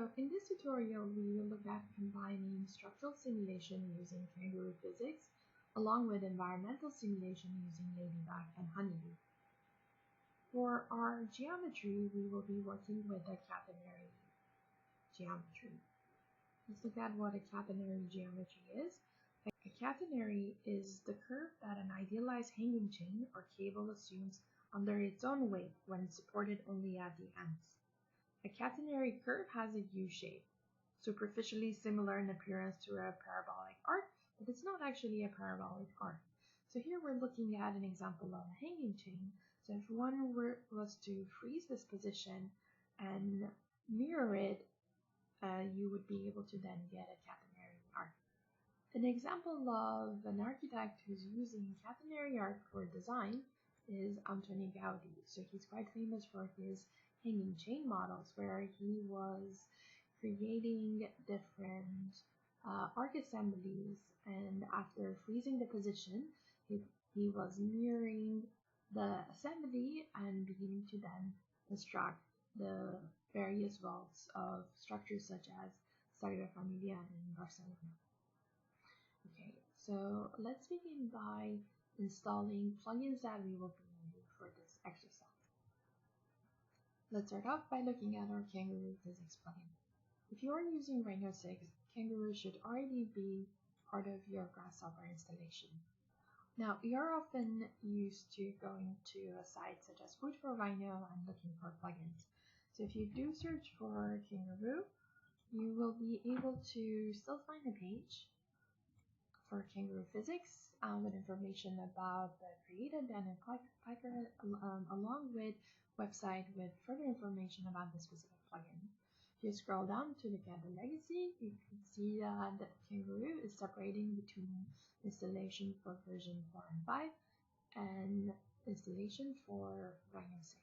So in this tutorial, we will look at combining structural simulation using Kangaroo physics along with environmental simulation using Ladybug and Honeybee. For our geometry, we will be working with a catenary geometry. Let's look at what a catenary geometry is. A catenary is the curve that an idealized hanging chain or cable assumes under its own weight when supported only at the ends. A catenary curve has a U shape, superficially similar in appearance to a parabolic arc, but it's not actually a parabolic arc. So here we're looking at an example of a hanging chain. So if one was to freeze this position and mirror it, you would be able to then get a catenary arc. An example of an architect who's using catenary arc for design is Antoni Gaudi. So he's quite famous for his hanging chain models, where he was creating different arc assemblies, and after freezing the position, he was mirroring the assembly and beginning to then construct the various vaults of structures such as Sagrada Familia in Barcelona. Okay, so let's begin by installing plugins that we will be using for this exercise. Let's start off by looking at our Kangaroo physics plugin. If you are using Rhino 6, Kangaroo should already be part of your Grasshopper installation. Now, we are often used to going to a site such as Food for Rhino and looking for plugins. So if you do search for Kangaroo, you will be able to still find a page for Kangaroo physics with information about the creator Dan and Piker, along with website with further information about the specific plugin. If you scroll down to look at the legacy, you can see that Kangaroo is separating between installation for version 4 and 5 and installation for Rhino 6.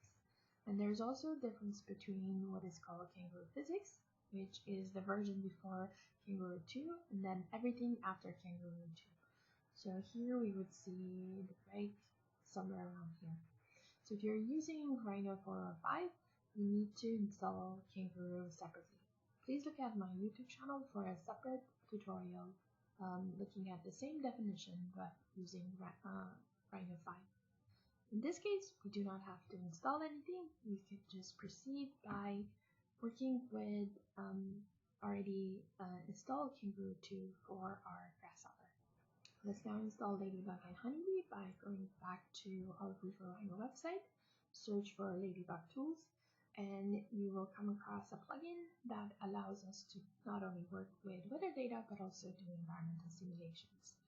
And there's also a difference between what is called Kangaroo physics, which is the version before Kangaroo 2, and then everything after Kangaroo 2. So here we would see the break somewhere around here. So if you're using Rhino 4 or 5, you need to install Kangaroo separately. Please look at my YouTube channel for a separate tutorial looking at the same definition but using Rhino 5. In this case, we do not have to install anything. We could just proceed by working with already installed Kangaroo 2 for our Grasshopper. Let's now install Ladybug and Honeybee by going back to our Food for Rhino website, search for Ladybug tools, and you will come across a plugin that allows us to not only work with weather data but also do environmental simulations.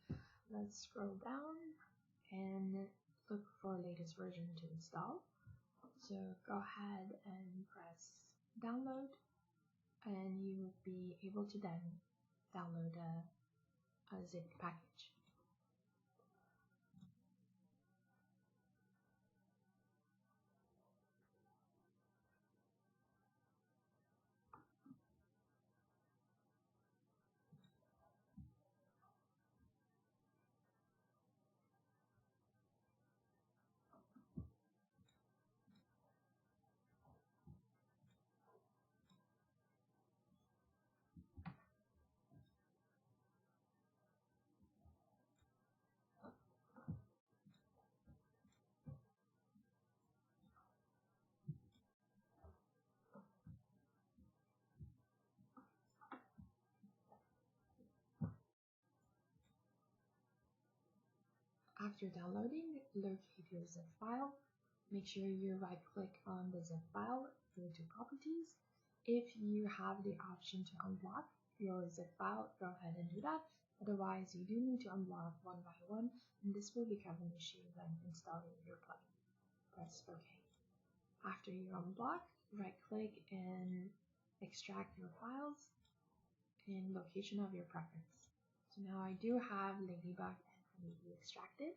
Let's scroll down and look for latest version to install. So go ahead and press download, and you will be able to then download a zip package. After downloading, locate your zip file. Make sure you right click on the zip file, go to properties. If you have the option to unblock your zip file, go ahead and do that. Otherwise, you do need to unblock one by one, and this will become an issue when installing your plugin. Press OK. After you unblock, right click and extract your files in location of your preference. So now I do have Ladybug and Honeybee extracted,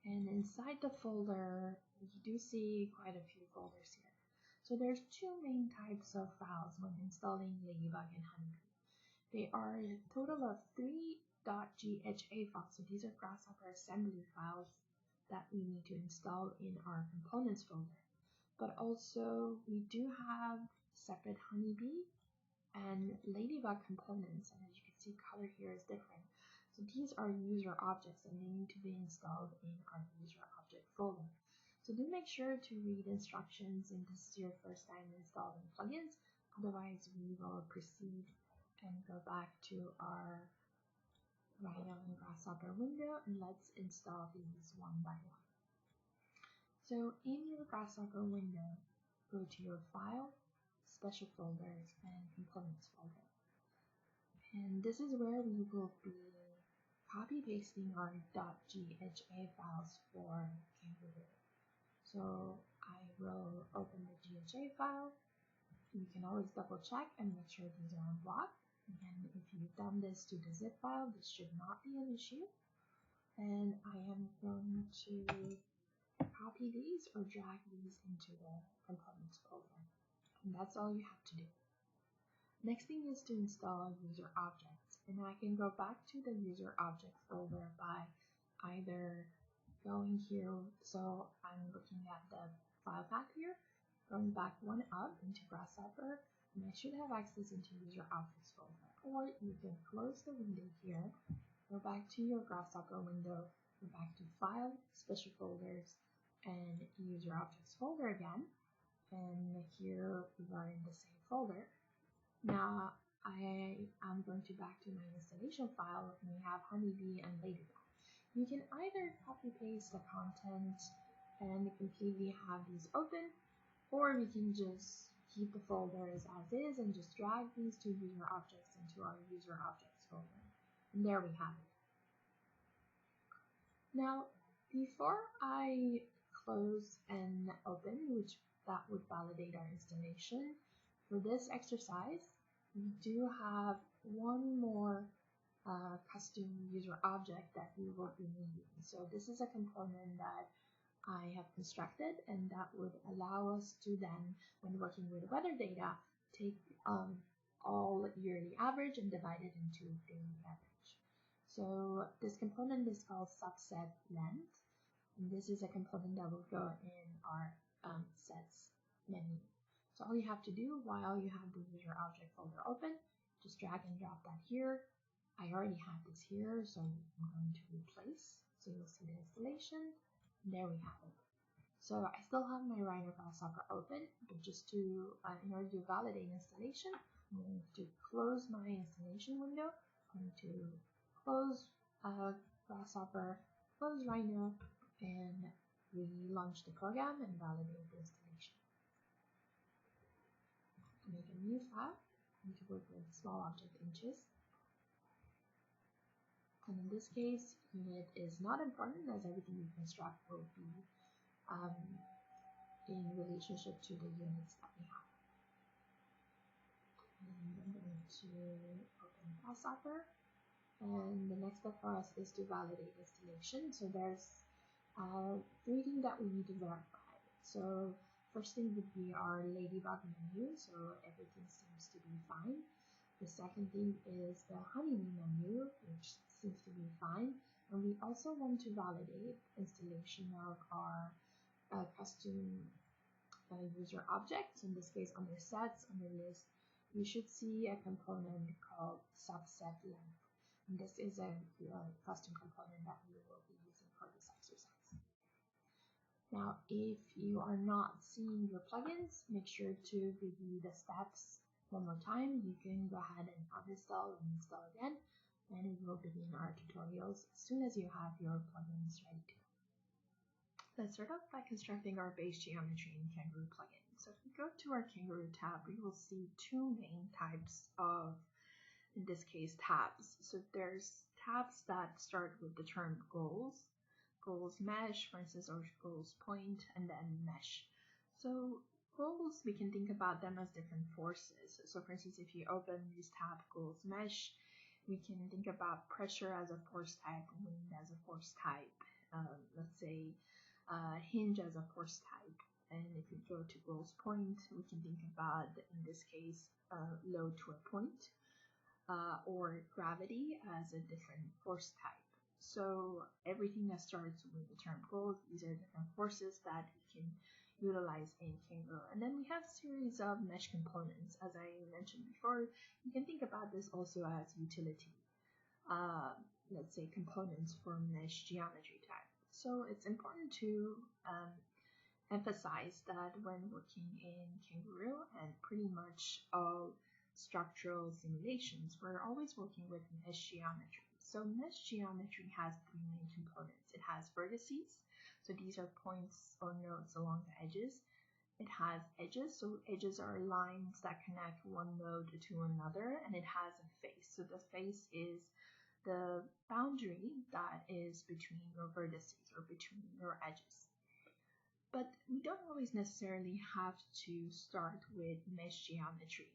and inside the folder you do see quite a few folders here. So there's two main types of files when installing Ladybug and Honeybee. They are a total of 3 .gha files. So these are Grasshopper assembly files that we need to install in our components folder. But also we do have separate Honeybee and Ladybug components, and as you can see, color here is different. So these are user objects and they need to be installed in our user object folder. So do make sure to read instructions, and this is your first time installing plugins. Otherwise, we will proceed and go back to our Rhino and Grasshopper window, and let's install these one by one. So in your Grasshopper window, go to your File, Special Folders, and Components folder. And this is where we will be copy pasting our .gha files for Kangaroo. So I will open the GHA file. You can always double check and make sure these are unblocked. Again, if you've done this to the zip file, this should not be an issue. And I am going to copy these or drag these into the components folder. And that's all you have to do. Next thing is to install user objects. And I can go back to the user object folder by either going here, so I'm looking at the file path here, going back one up into Grasshopper, and I should have access into user objects folder. Or you can close the window here, go back to your Grasshopper window, go back to File, Special Folders, and User Objects folder again, and here we are in the same folder. Now I am going to back to my installation file, and we have Honeybee and Ladybug. You can either copy paste the content and completely have these open, or we can just keep the folders as is and just drag these two user objects into our user objects folder. And there we have it. Now, before I close and open, which that would validate our installation, for this exercise, we do have one more custom user object that we will be needing. So this is a component that I have constructed, and that would allow us to then, when working with weather data, take all yearly average and divide it into daily average. So this component is called subset length, and this is a component that will go in our sets menu. So all you have to do while you have the user object folder open, just drag and drop that here. I already have this here, so I'm going to replace. So you'll see the installation. And there we have it. So I still have my Rhino Grasshopper open, but just to, in order to validate installation, I'm going to close my installation window. I'm going to close Grasshopper, close Rhino, and relaunch the program and validate the installation. Make a new file. I'm going to work with small object inches. And in this case, unit is not important, as everything we construct will be in relationship to the units that we have. And I'm going to open Grasshopper. And the next step for us is to validate installation. So there's 3 things that we need to verify. So first thing would be our Ladybug menu. So everything seems to be fine. The second thing is the Honeybee menu, which seems to be fine. And we also want to validate installation of our custom user objects. In this case, under sets, under list, you should see a component called subset length. And this is a custom component that we will be using for this exercise. Now, if you are not seeing your plugins, make sure to review the steps one more time. You can go ahead and uninstall and install again, and we will begin our tutorials as soon as you have your plugins ready to go. Let's start off by constructing our base geometry in Kangaroo plugin. So if we go to our Kangaroo tab, we will see 2 main types of, in this case, tabs. So there's tabs that start with the term goals mesh, for instance, or goals point, and then mesh. So goals, we can think about them as different forces. So for instance, if you open this tab, goals mesh, we can think about pressure as a force type, wind as a force type, let's say hinge as a force type. And if we go to goals point, we can think about, in this case, load to a point, or gravity as a different force type. So everything that starts with the term goals, these are different forces that we can utilize in Kangaroo. And then we have a series of mesh components. As I mentioned before, you can think about this also as utility, let's say components for mesh geometry type. So it's important to emphasize that when working in Kangaroo and pretty much all structural simulations, we're always working with mesh geometry. So mesh geometry has three main components. It has vertices, so these are points or nodes along the edges. It has edges, so edges are lines that connect one node to another, and it has a face. So the face is the boundary that is between your vertices or between your edges. But we don't always necessarily have to start with mesh geometry.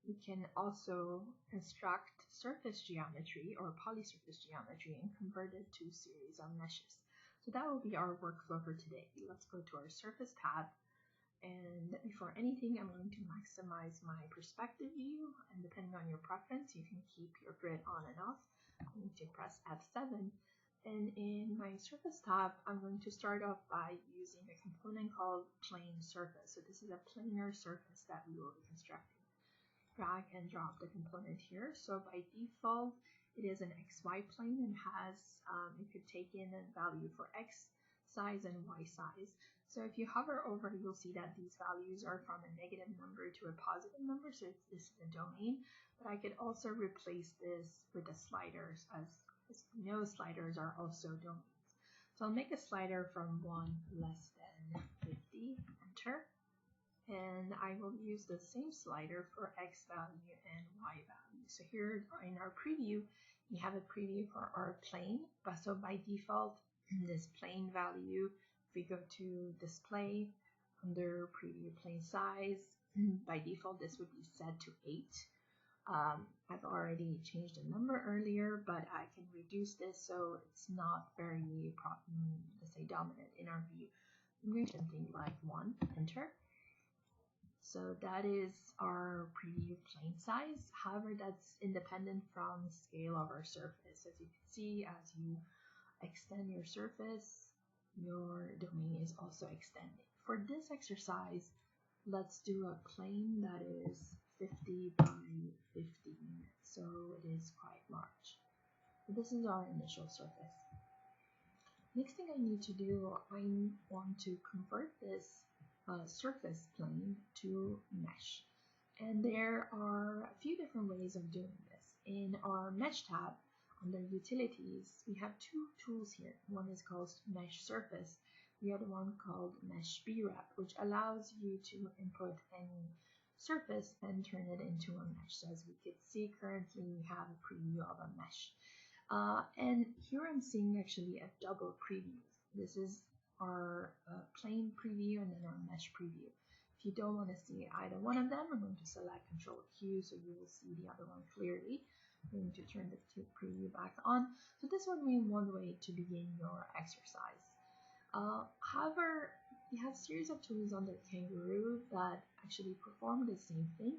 We can also construct surface geometry or polysurface geometry and convert it to a series of meshes. So that will be our workflow for today. Let's go to our surface tab. And before anything, I'm going to maximize my perspective view. And depending on your preference, you can keep your grid on and off. I'm going to press F7. And in my surface tab, I'm going to start off by using a component called plane surface. So this is a planar surface that we will be constructing. Drag and drop the component here. So by default, it is an XY plane and has, it could take in a value for X size and Y size. So if you hover over, you'll see that these values are from a negative number to a positive number. So this is a domain, but I could also replace this with the sliders, as you know, sliders are also domains. So I'll make a slider from 1 less than 50, enter. And I will use the same slider for X value and Y value. So here in our preview, we have a preview for our plane. So by default, this plane value, if we go to display under preview plane size, by default, this would be set to 8. I've already changed the number earlier, but I can reduce this so it's not very, let's say, dominant in our view. I'm going to do something like 1, enter. So that is our preview plane size. However, that's independent from the scale of our surface. As you can see, as you extend your surface, your domain is also extending. For this exercise, let's do a plane that is 50 by 50 units. So it is quite large. So this is our initial surface. Next thing I need to do, I want to convert this surface plane to mesh. And there are a few different ways of doing this. In our mesh tab, under utilities, we have two tools here. One is called mesh surface, the other one called mesh brep, which allows you to input any surface and turn it into a mesh. So as we can see, currently we have a preview of a mesh. And here I'm seeing actually a double preview. This is our plane preview and then our mesh preview. If you don't want to see either one of them, I'm going to select Control Q so you will see the other one clearly. I'm going to turn the preview back on. So this would be one way to begin your exercise. However, we have a series of tools under Kangaroo that actually perform the same thing,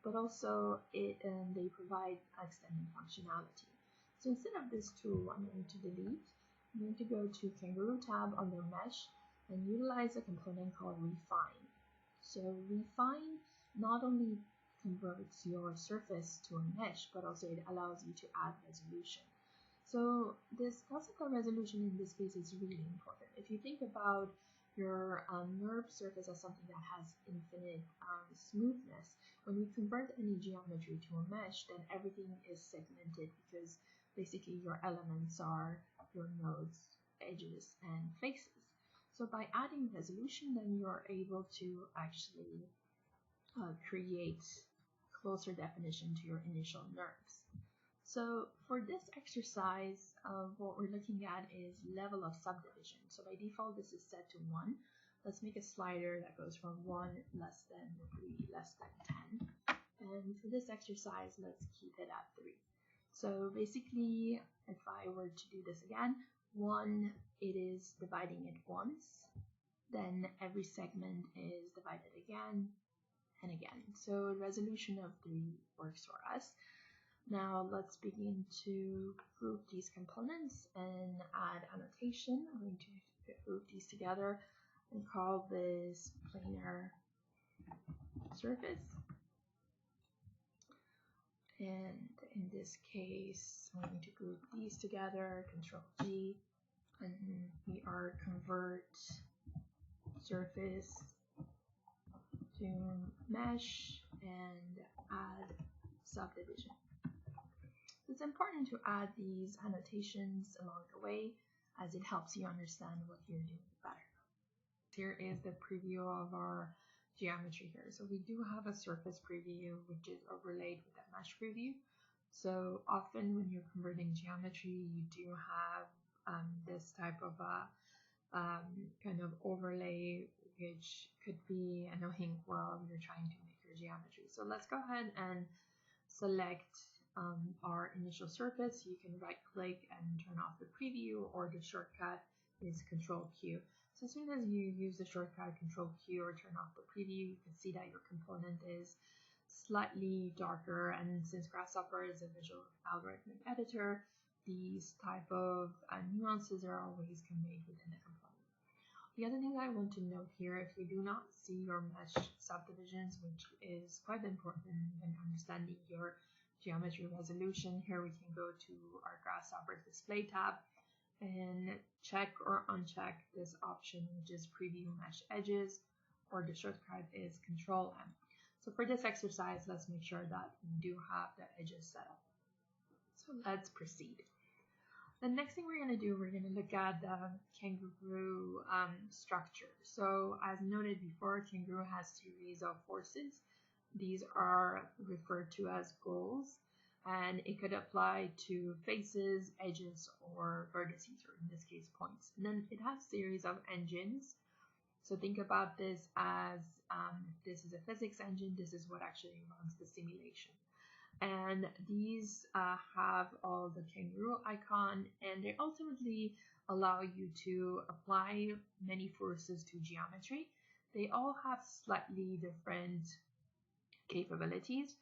but also they provide extended functionality. So instead of this tool, I'm going to delete. I'm going to go to Kangaroo tab under Mesh and utilize a component called Refine. So Refine not only converts your surface to a mesh, but also it allows you to add resolution. So this concept of resolution in this case is really important. If you think about your NURB surface as something that has infinite smoothness, when we convert any geometry to a mesh, then everything is segmented because basically your elements are your nodes, edges, and faces. So by adding resolution, then you're able to actually create closer definition to your initial NURBs. So for this exercise, what we're looking at is level of subdivision. So by default, this is set to 1. Let's make a slider that goes from 1 less than 3 less than 10. And for this exercise, let's keep it at 3. So basically, if I were to do this again, 1, it is dividing it once. Then every segment is divided again and again. So resolution of 3 works for us. Now let's begin to group these components and add annotation. I'm going to group these together. and call this planar surface. And in this case, I'm going to group these together, Control G, and we are convert surface to mesh and add subdivision. It's important to add these annotations along the way as it helps you understand what you're doing better. Here is the preview of our geometry here. So we do have a surface preview which is overlaid with a mesh preview. So often when you're converting geometry, you do have this type of kind of overlay, which could be annoying while you're trying to make your geometry. So let's go ahead and select our initial surface. You can right click and turn off the preview, or the shortcut is Control Q. So as soon as you use the shortcut Control Q or turn off the preview, you can see that your component is slightly darker, and since Grasshopper is a visual algorithmic editor, these type of nuances are always conveyed within the component. The other thing I want to note here, if you do not see your mesh subdivisions, which is quite important in understanding your geometry resolution, here we can go to our Grasshopper display tab and check or uncheck this option, which is preview mesh edges, or the shortcut is Control M. So for this exercise, let's make sure that we do have the edges set up. So let's proceed. The next thing we're going to do, we're going to look at the Kangaroo structure. So as noted before, Kangaroo has a series of forces. These are referred to as goals, and it could apply to faces, edges, or vertices, or in this case points. And then it has a series of engines. So think about this as this is a physics engine, this is what actually runs the simulation. And these have all the Kangaroo icon, and they ultimately allow you to apply many forces to geometry. They all have slightly different capabilities.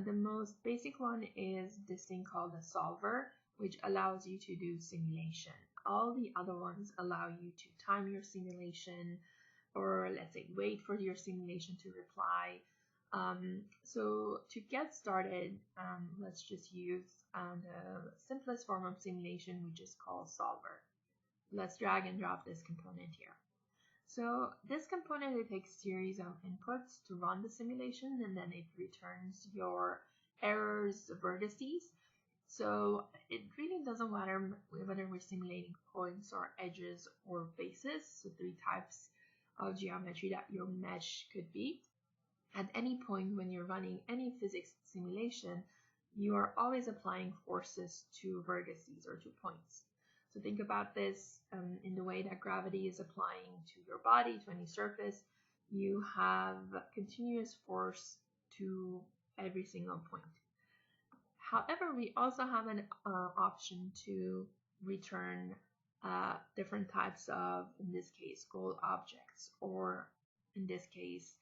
The most basic one is this thing called a solver, which allows you to do simulation. All the other ones allow you to time your simulation, or let's say wait for your simulation to reply. So to get started, let's just use the simplest form of simulation, which is called solver. Let's drag and drop this component here. So this component, it takes a series of inputs to run the simulation, and then it returns your errors, vertices. So it really doesn't matter whether we're simulating points or edges or faces, so three types of geometry that your mesh could be. At any point when you're running any physics simulation, you are always applying forces to vertices or to points. So think about this in the way that gravity is applying to your body, to any surface. You have continuous force to every single point. However, we also have an option to return different types of, in this case, goal objects, or in this case,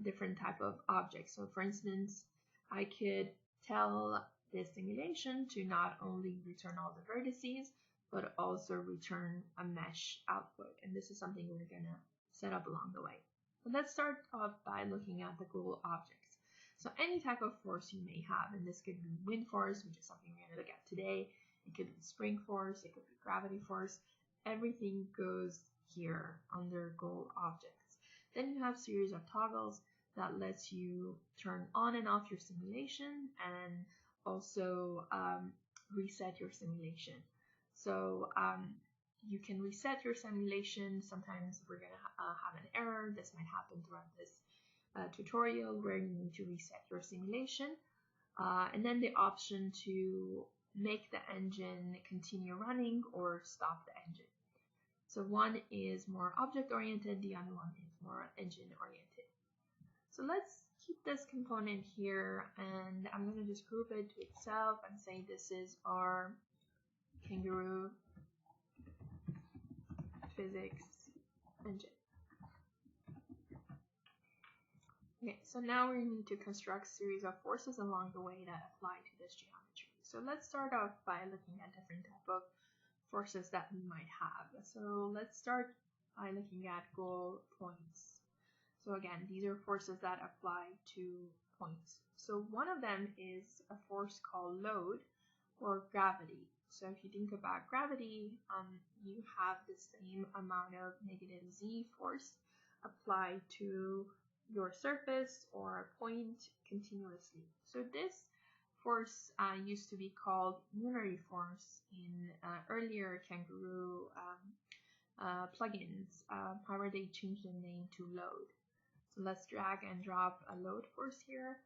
different type of objects. So for instance, I could tell this simulation to not only return all the vertices, but also return a mesh output. And this is something we're going to set up along the way. But let's start off by looking at the goal objects. So any type of force you may have, and this could be wind force, which is something we're going to look at today. It could be spring force, it could be gravity force. Everything goes here under goal objects. Then you have a series of toggles that lets you turn on and off your simulation, and also reset your simulation. So you can reset your simulation. Sometimes we're going to have an error. This might happen throughout this tutorial where you need to reset your simulation. And then the option to make the engine continue running or stop the engine. So one is more object-oriented, the other one is more engine-oriented. So let's keep this component here, and I'm going to just group it to itself and say this is our Kangaroo physics engine. Okay, so now we need to construct a series of forces along the way that apply to this geometry. So let's start off by looking at different type of forces that we might have. So let's start by looking at goal points. So again, these are forces that apply to points. So one of them is a force called load or gravity. So if you think about gravity, you have the same amount of negative z force applied to your surface or a point continuously. So this force used to be called unary force in earlier Kangaroo plugins. However, they changed the name to load. So let's drag and drop a load force here.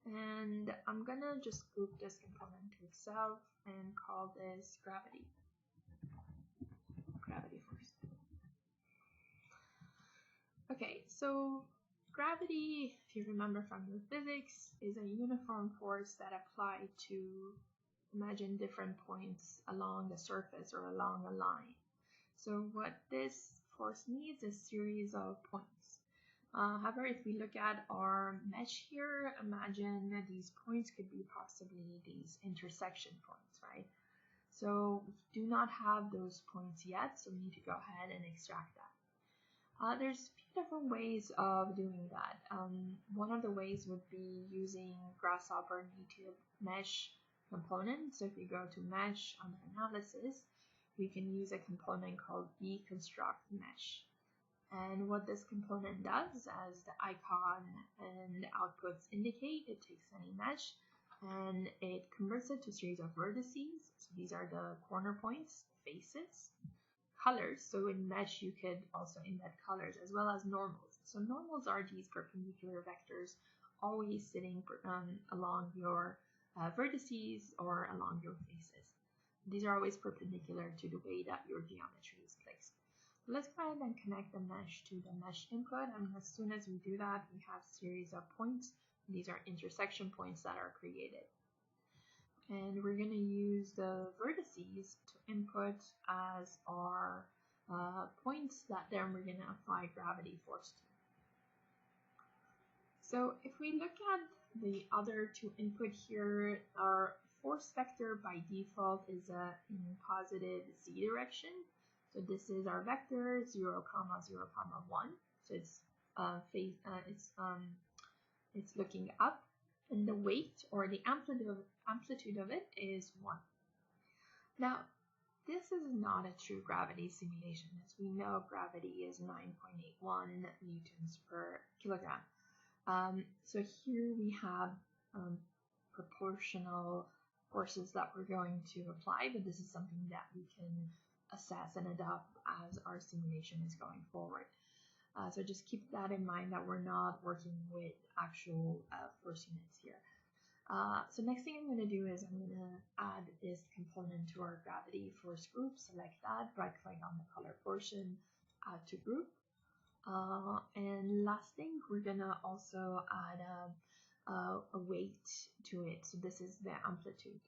And I'm gonna just group this component to itself and call this gravity force. Okay, so gravity, if you remember from your physics, is a uniform force that applies to, imagine, different points along the surface or along a line. So what this force needs is a series of points. However, if we look at our mesh here, imagine that these points could be possibly these intersection points, right? So we do not have those points yet, so we need to go ahead and extract that. There's a few different ways of doing that. One of the ways would be using Grasshopper native mesh component. So if we go to mesh under analysis, we can use a component called deconstruct mesh. And what this component does, as the icon and outputs indicate, it takes any mesh and it converts it to a series of vertices. So these are the corner points, faces, colors. So in mesh, you could also embed colors as well as normals. So normals are these perpendicular vectors always sitting along your vertices or along your faces. These are always perpendicular to the way that your geometry is placed. Let's go ahead and connect the mesh to the mesh input, and as soon as we do that, we have a series of points. These are intersection points that are created. And we're going to use the vertices to input as our points that then we're going to apply gravity force to. So if we look at the other two input here, our force vector by default is in positive z direction. So this is our vector 0, 0, 1. So it's looking up, and the weight or the amplitude of it is 1. Now, this is not a true gravity simulation. As we know, gravity is 9.81 newtons per kilogram. So here we have proportional forces that we're going to apply, but this is something that we can assess and adapt as our simulation is going forward. So just keep that in mind that we're not working with actual force units here. So next thing I'm going to do is I'm going to add this component to our gravity force group, select that, right click on the color portion, add to group. And last thing, we're going to also add a weight to it. So this is the amplitude.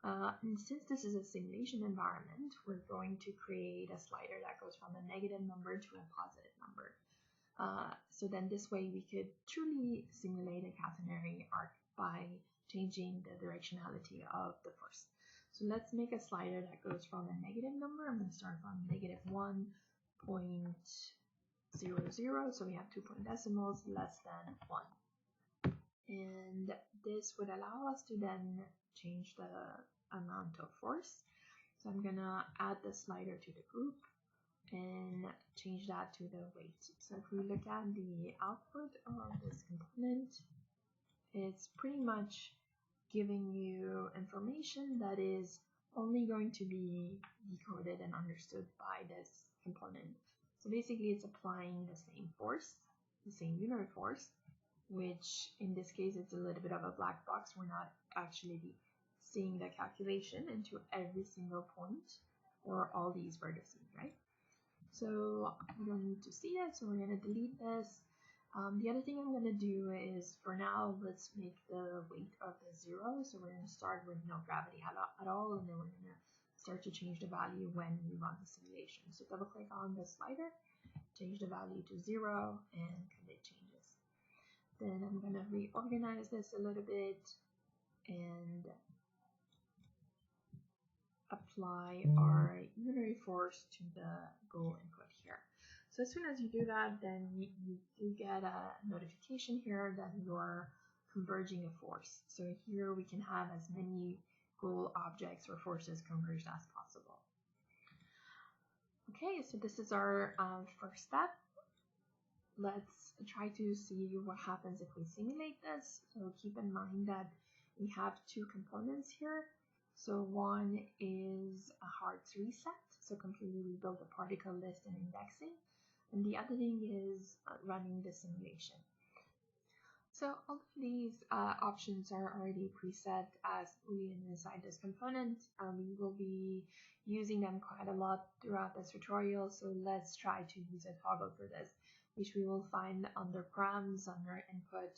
And since this is a simulation environment, we're going to create a slider that goes from a negative number to a positive number. So then this way we could truly simulate a catenary arc by changing the directionality of the force. So let's make a slider that goes from a negative number. I'm going to start from negative 1.00. So we have 2 point decimals less than 1. And this would allow us to then change the amount of force. So I'm gonna add the slider to the group and change that to the weight. So if we look at the output of this component, it's pretty much giving you information that is only going to be decoded and understood by this component. So basically it's applying the same force, the same unary force, which in this case it's a little bit of a black box. We're not actually seeing the calculation into every single point or all these vertices, right? So we don't need to see it, so we're going to delete this. The other thing I'm going to do is, for now, let's make the weight of the 0. So we're going to start with no gravity at all, and then we're going to start to change the value when we run the simulation. So double click on the slider, change the value to 0, and commit changes. Then I'm going to reorganize this a little bit and apply our unary force to the goal input here. So as soon as you do that, then you do get a notification here that you're converging a force. So here we can have as many goal objects or forces converged as possible. Okay, so this is our first step. Let's try to see what happens if we simulate this. So keep in mind that we have two components here. So one is a hard reset, so completely rebuild the particle list and indexing. And the other thing is running the simulation. So all of these options are already preset as Boolean inside this component. We will be using them quite a lot throughout this tutorial, so let's try to use a toggle for this, which we will find under params, under input,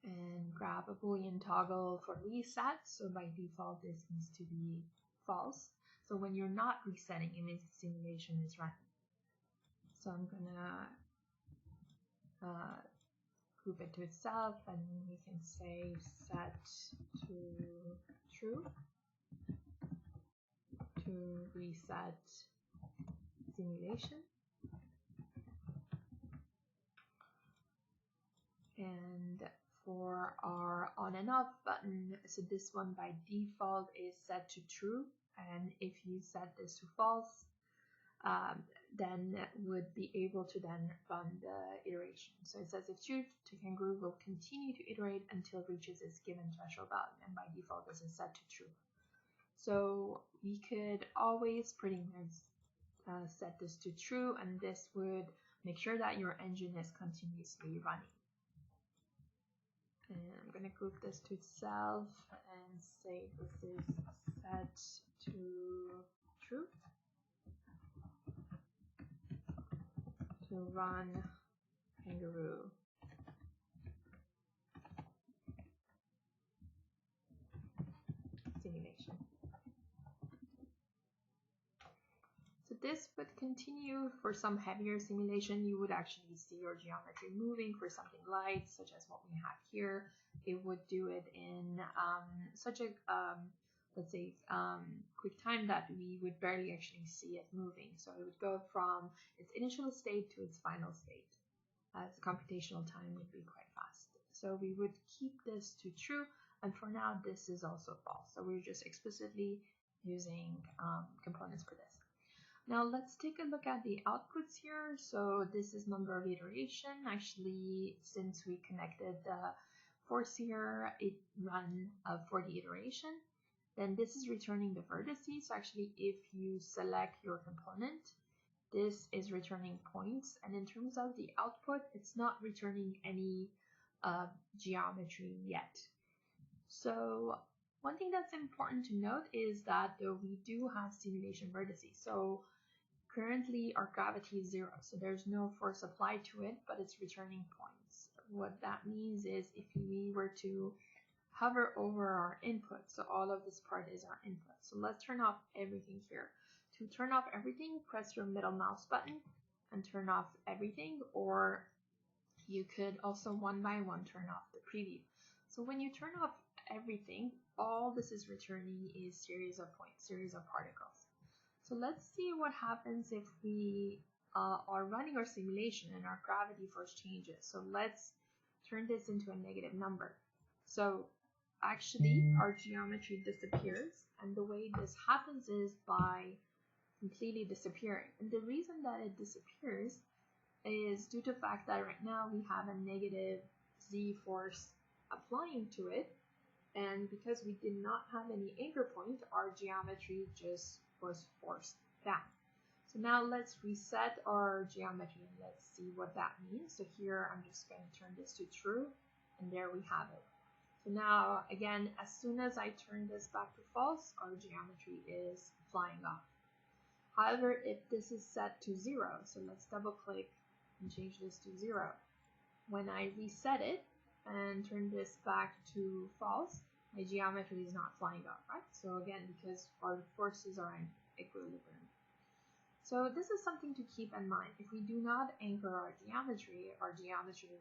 and grab a Boolean toggle for reset. So by default, this needs to be false. So when you're not resetting, it means the simulation is running. So I'm gonna group it to itself, and we can say set to true to reset simulation. And for our on and off button, so this one by default is set to true, and if you set this to false, then would be able to then run the iteration. So it says if true, to Kangaroo will continue to iterate until it reaches its given threshold value, and by default this is set to true. So we could always pretty much set this to true, and this would make sure that your engine is continuously running. And I'm going to group this to itself and say this is set to true to run Kangaroo. Simulation. So this would continue for some heavier simulation. You would actually see your geometry moving. For something light, such as what we have here, it would do it in such a let's say quick time that we would barely actually see it moving. So it would go from its initial state to its final state, as the computational time would be quite fast. So we would keep this to true, and for now this is also false. So we're just explicitly using components for this. Now let's take a look at the outputs here. So this is number of iteration. Actually, since we connected the force here, it ran for the iteration. Then this is returning the vertices. So actually, if you select your component, this is returning points. And in terms of the output, it's not returning any geometry yet. So one thing that's important to note is that we do have simulation vertices. So currently our gravity is 0, so there's no force applied to it, but it's returning points. What that means is if we were to hover over our input, so all of this part is our input. So let's turn off everything here. To turn off everything, press your middle mouse button and turn off everything, or you could also one by one turn off the preview. So when you turn off everything, all this is returning is series of points, series of particles. So let's see what happens if we are running our simulation and our gravity force changes. So let's turn this into a negative number. So actually our geometry disappears, and the way this happens is by completely disappearing. And the reason that it disappears is due to the fact that right now we have a negative z force applying to it, and because we did not have any anchor point, our geometry just was forced down. So now let's reset our geometry and let's see what that means. So here I'm just going to turn this to true, and there we have it. So now again, as soon as I turn this back to false, our geometry is flying off. However, if this is set to 0, so let's double click and change this to 0. When I reset it and turn this back to false, my geometry is not flying off, right? So again, because our forces are in equilibrium. So this is something to keep in mind. If we do not anchor our geometry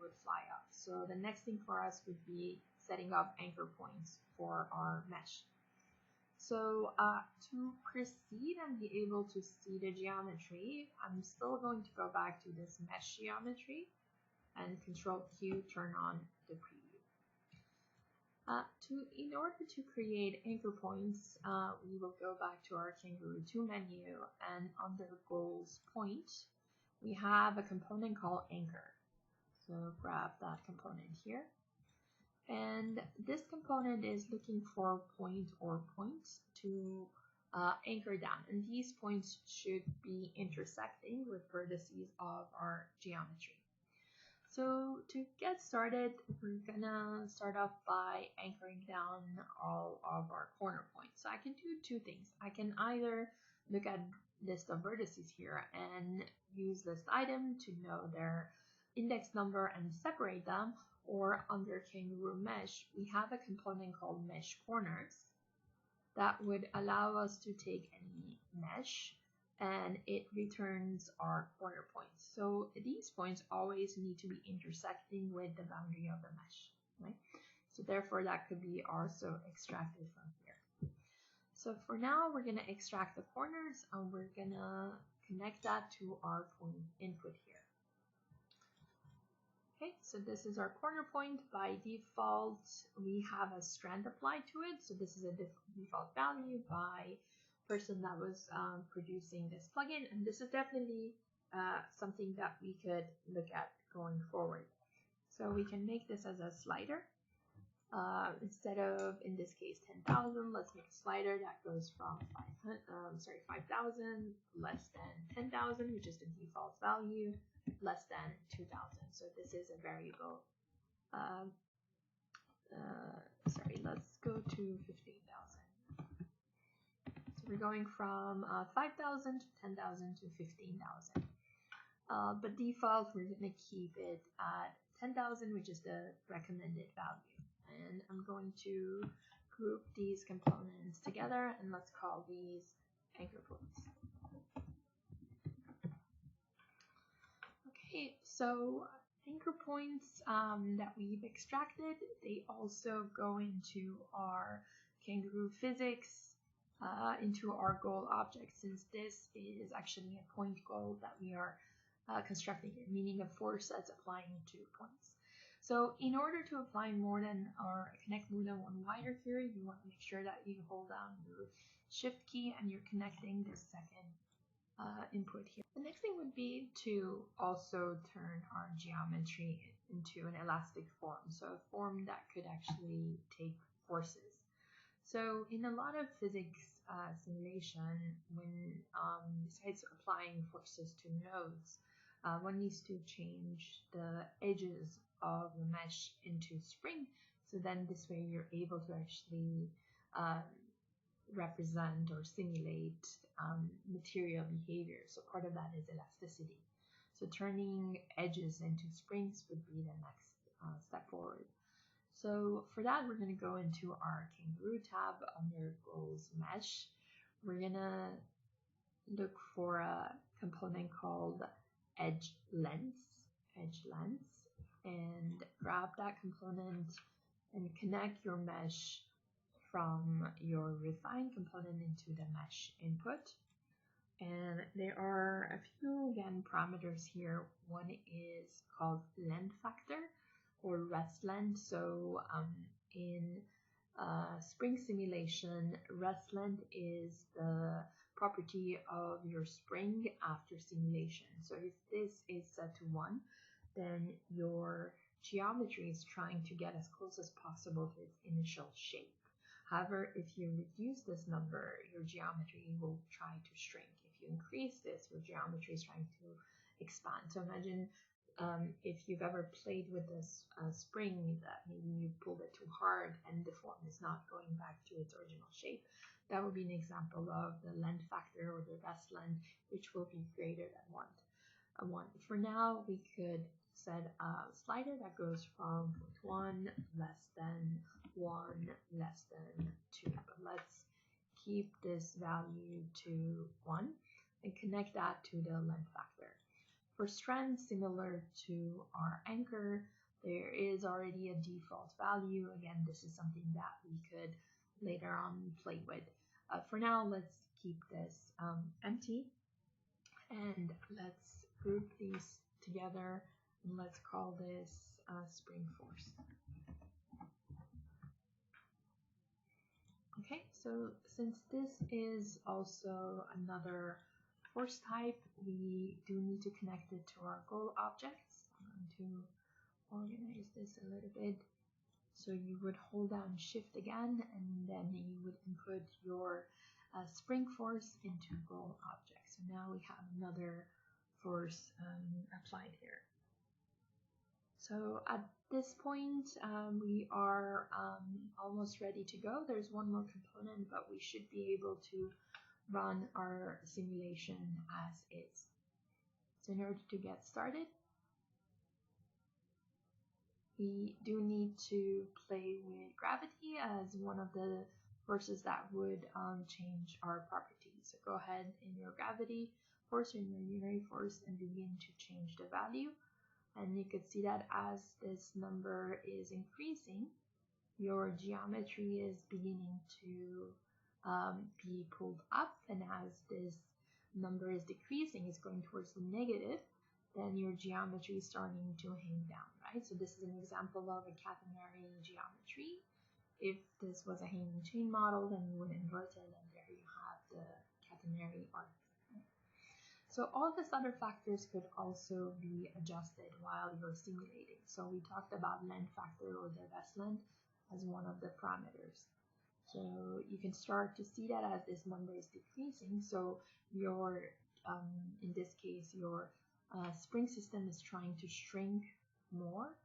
would fly off. So the next thing for us would be setting up anchor points for our mesh. So to proceed and be able to see the geometry, I'm still going to go back to this mesh geometry and Control Q, turn on the preview. In order to create anchor points, we will go back to our Kangaroo 2 menu, and under Goals Point, we have a component called Anchor. So grab that component here. And this component is looking for a point or points to anchor down. And these points should be intersecting with vertices of our geometry. So to get started, we're gonna start off by anchoring down all of our corner points. So I can do two things. I can either look at list of vertices here and use list item to know their index number and separate them, or under Kangaroo Mesh, we have a component called Mesh Corners that would allow us to take any mesh and it returns our corner points. So these points always need to be intersecting with the boundary of the mesh, right? So therefore that could be also extracted from here. So for now, we're gonna extract the corners and we're gonna connect that to our point input here. Okay, so this is our corner point. By default, we have a strand applied to it. So this is a default value by person that was producing this plugin, and this is definitely something that we could look at going forward. So we can make this as a slider. Instead of, in this case, 10,000, let's make a slider that goes from 5,000 less than 10,000, which is the default value, less than 2,000. So this is a variable. Let's go to 15,000. So we're going from 5,000 to 10,000 to 15,000. But default, we're going to keep it at 10,000, which is the recommended value. And I'm going to group these components together, and let's call these anchor points. Okay, so anchor points that we've extracted, they also go into our Kangaroo physics, into our goal object, since this is actually a point goal that we are constructing here, meaning a force that's applying to points. So in order to apply more than or connect more than one wire here, you want to make sure that you hold down your shift key and you're connecting this second input here. The next thing would be to also turn our geometry into an elastic form, so a form that could actually take forces. So in a lot of physics simulation, when besides applying forces to nodes, one needs to change the edges of the mesh into spring, so then this way you're able to actually represent or simulate material behavior. So part of that is elasticity. So turning edges into springs would be the next step forward. So for that, we're going to go into our Kangaroo tab under Goals Mesh. We're going to look for a component called Edge Length, and grab that component and connect your mesh from your refine component into the mesh input. And there are a few, again, parameters here. One is called length factor or rest length. So in spring simulation, rest length is the property of your spring after simulation. So if this is set to 1, then your geometry is trying to get as close as possible to its initial shape. However, if you reduce this number, your geometry will try to shrink. If you increase this, your geometry is trying to expand. So imagine if you've ever played with this spring that maybe you pulled it too hard and the form is not going back to its original shape. That would be an example of the length factor or the rest length, which will be greater than 1. For now, we could set a slider that goes from 1 less than 1 less than 2. But let's keep this value to 1 and connect that to the length factor. For strands, similar to our anchor, there is already a default value. Again, this is something that we could later on play with. For now, let's keep this empty, and let's group these together, and let's call this spring force. Okay, so since this is also another force type, we do need to connect it to our goal objects. I'm going to organize this a little bit. So you would hold down Shift again, and then you would input your spring force into goal object. So now we have another force applied here. So at this point, we are almost ready to go. There's one more component, but we should be able to run our simulation as is. So in order to get started, we do need to play with gravity as one of the forces that would change our properties. So go ahead in your gravity force or in your unary force and begin to change the value. And you can see that as this number is increasing, your geometry is beginning to be pulled up, and as this number is decreasing, it's going towards the negative, then your geometry is starting to hang down, right? So this is an example of a catenary geometry. If this was a hanging chain model, then you would invert it, and there you have the catenary arc. So all these other factors could also be adjusted while you're simulating. So we talked about length factor or the best length as one of the parameters. So you can start to see that as this number is decreasing. So your, in this case, your spring system is trying to shrink more.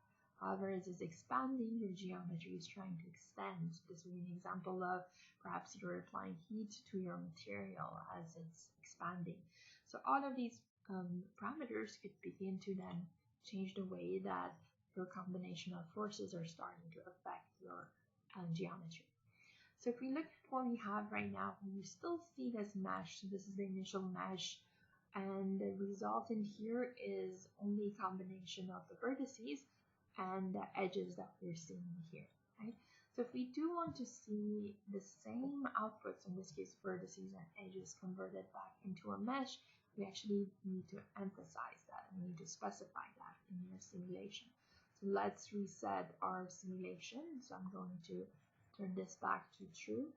However, as it's expanding, your geometry is trying to extend. So this would be an example of perhaps you're applying heat to your material as it's expanding. So all of these parameters could begin to then change the way that your combination of forces are starting to affect your geometry. So if we look at what we have right now, we still see this mesh. So this is the initial mesh, and the resultant here is only a combination of the vertices and the edges that we're seeing here, right? So if we do want to see the same outputs, in this case vertices and edges converted back into a mesh, we actually need to emphasize that, and we need to specify that in your simulation. So let's reset our simulation. So I'm going to turn this back to true,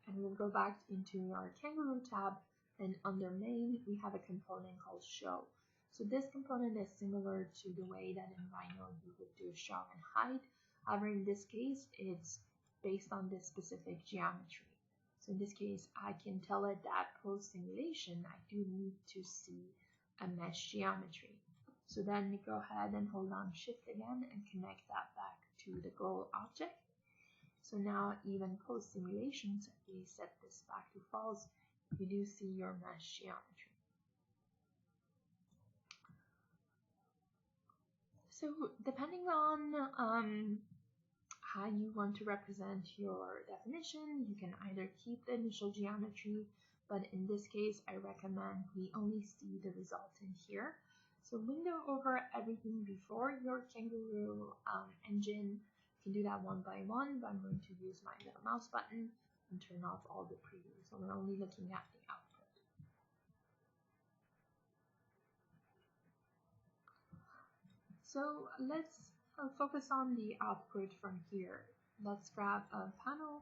and we'll go back into our Kangaroo tab, and under main we have a component called show. So this component is similar to the way that in Rhino you would do show and hide. However, in this case, it's based on this specific geometry. So in this case, I can tell it that post simulation, I do need to see a mesh geometry. So then we go ahead and hold on Shift again and connect that back to the goal object. So now even post simulations, if we set this back to false, you do see your mesh geometry. So depending on how you want to represent your definition, you can either keep the initial geometry, but in this case, I recommend we only see the resultant here. So window over everything before your Kangaroo engine. You can do that one by one, but I'm going to use my little mouse button and turn off all the previews. So we're only looking at the output. So let's focus on the output from here. Let's grab a panel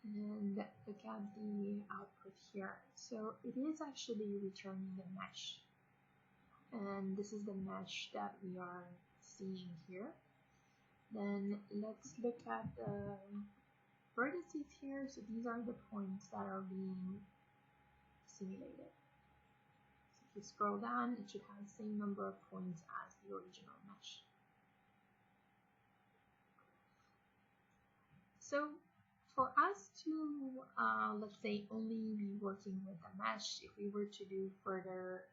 and look at the output here. So it is actually returning the mesh, and this is the mesh that we are seeing here. Then let's look at the vertices here. So these are the points that are being simulated. So if you scroll down, it should have the same number of points as the original mesh. So for us to, let's say, only be working with a mesh, if we were to do further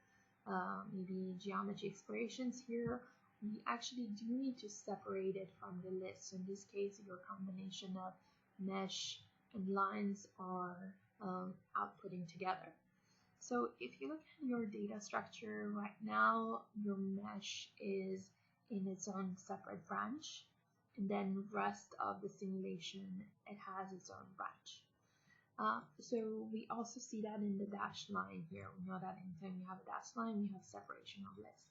maybe geometry explorations here, we actually do need to separate it from the list. So in this case, your combination of mesh and lines are outputting together. So if you look at your data structure right now, your mesh is in its own separate branch, and then rest of the simulation, it has its own branch. So we also see that in the dashed line here. We know that anytime we have a dashed line, we have separation of list.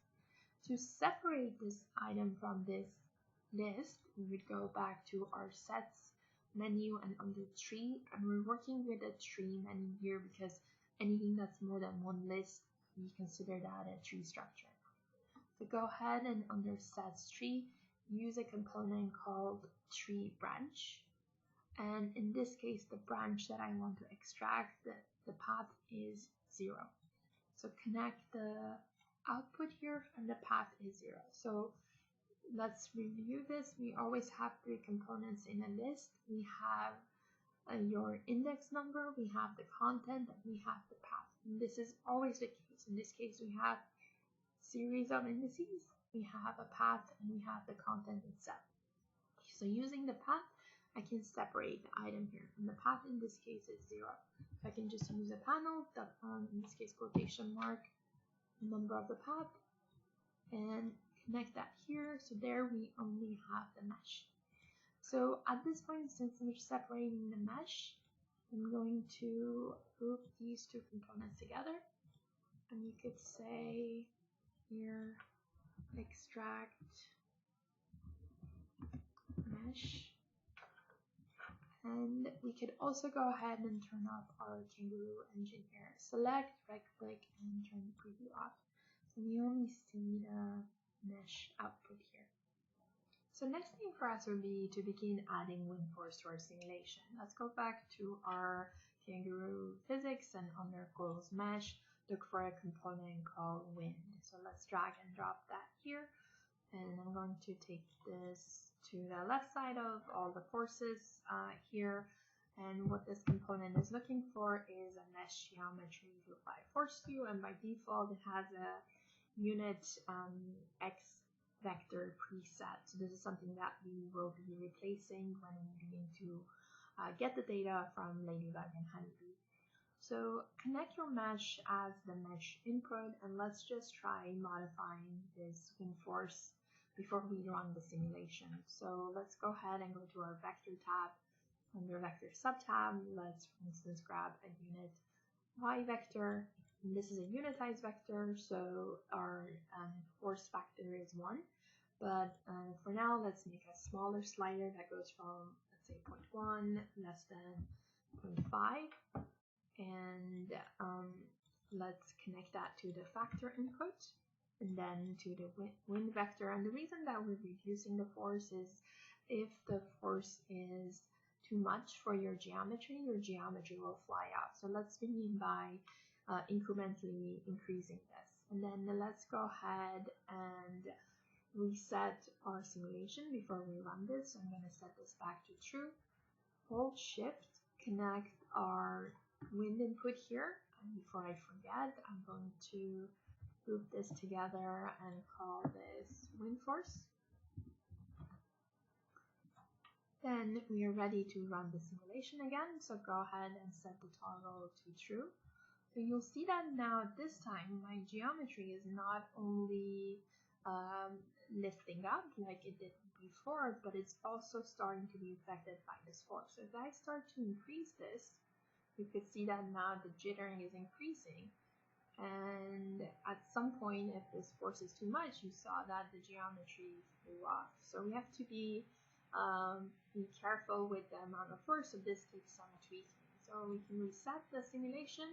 To separate this item from this list, we would go back to our sets menu and under tree, and we're working with a tree menu here because anything that's more than one list, we consider that a tree structure. So go ahead and under sets tree, use a component called tree branch. And in this case, the branch that I want to extract, the path is 0. So connect the output here and the path is 0. So let's review this. We always have 3 components in a list. We have your index number, we have the content, and we have the path. And this is always the case. In this case, we have series of indices, we have a path, and we have the content itself. So using the path, I can separate the item here. And the path in this case is 0. So I can just use a panel, in this case quotation mark, the number of the path, and connect that here. So there we only have the mesh. So at this point, since we're separating the mesh, I'm going to group these 2 components together. And you could say here, extract mesh. And we could also go ahead and turn off our Kangaroo engine here. Select, right click, and turn the preview off. So we only see the mesh output here. So next thing for us would be to begin adding wind force to our simulation. Let's go back to our Kangaroo physics and under close mesh, look for a component called wind. So let's drag and drop that here. And I'm going to take this to the left side of all the forces here. And what this component is looking for is a mesh geometry by force view. And by default, it has a unit X vector preset. So this is something that we will be replacing when we begin to get the data from Ladybug and Honeybee. So connect your mesh as the mesh input, and let's just try modifying this wind force before we run the simulation. So let's go ahead and go to our vector tab. Under vector subtab, let's for instance grab a unit Y vector. And this is a unitized vector, so our force factor is 1. But for now, let's make a smaller slider that goes from, let's say, 0.1 less than 0.5. And let's connect that to the factor input and then to the wind vector. And the reason that we're reducing the force is if the force is too much for your geometry will fly out. So let's begin by incrementally increasing this. And then let's go ahead and reset our simulation before we run this. So I'm going to set this back to true. Hold shift, connect our wind input here. And before I forget, I'm going to group this together and call this wind force. Then we are ready to run the simulation again. So go ahead and set the toggle to true. So you'll see that now at this time, my geometry is not only lifting up like it did before, but it's also starting to be affected by this force. So if I start to increase this, you could see that now the jittering is increasing. And at some point, if this force is too much, you saw that the geometry flew off. So we have to be careful with the amount of force, so this takes some tweaking. So we can reset the simulation,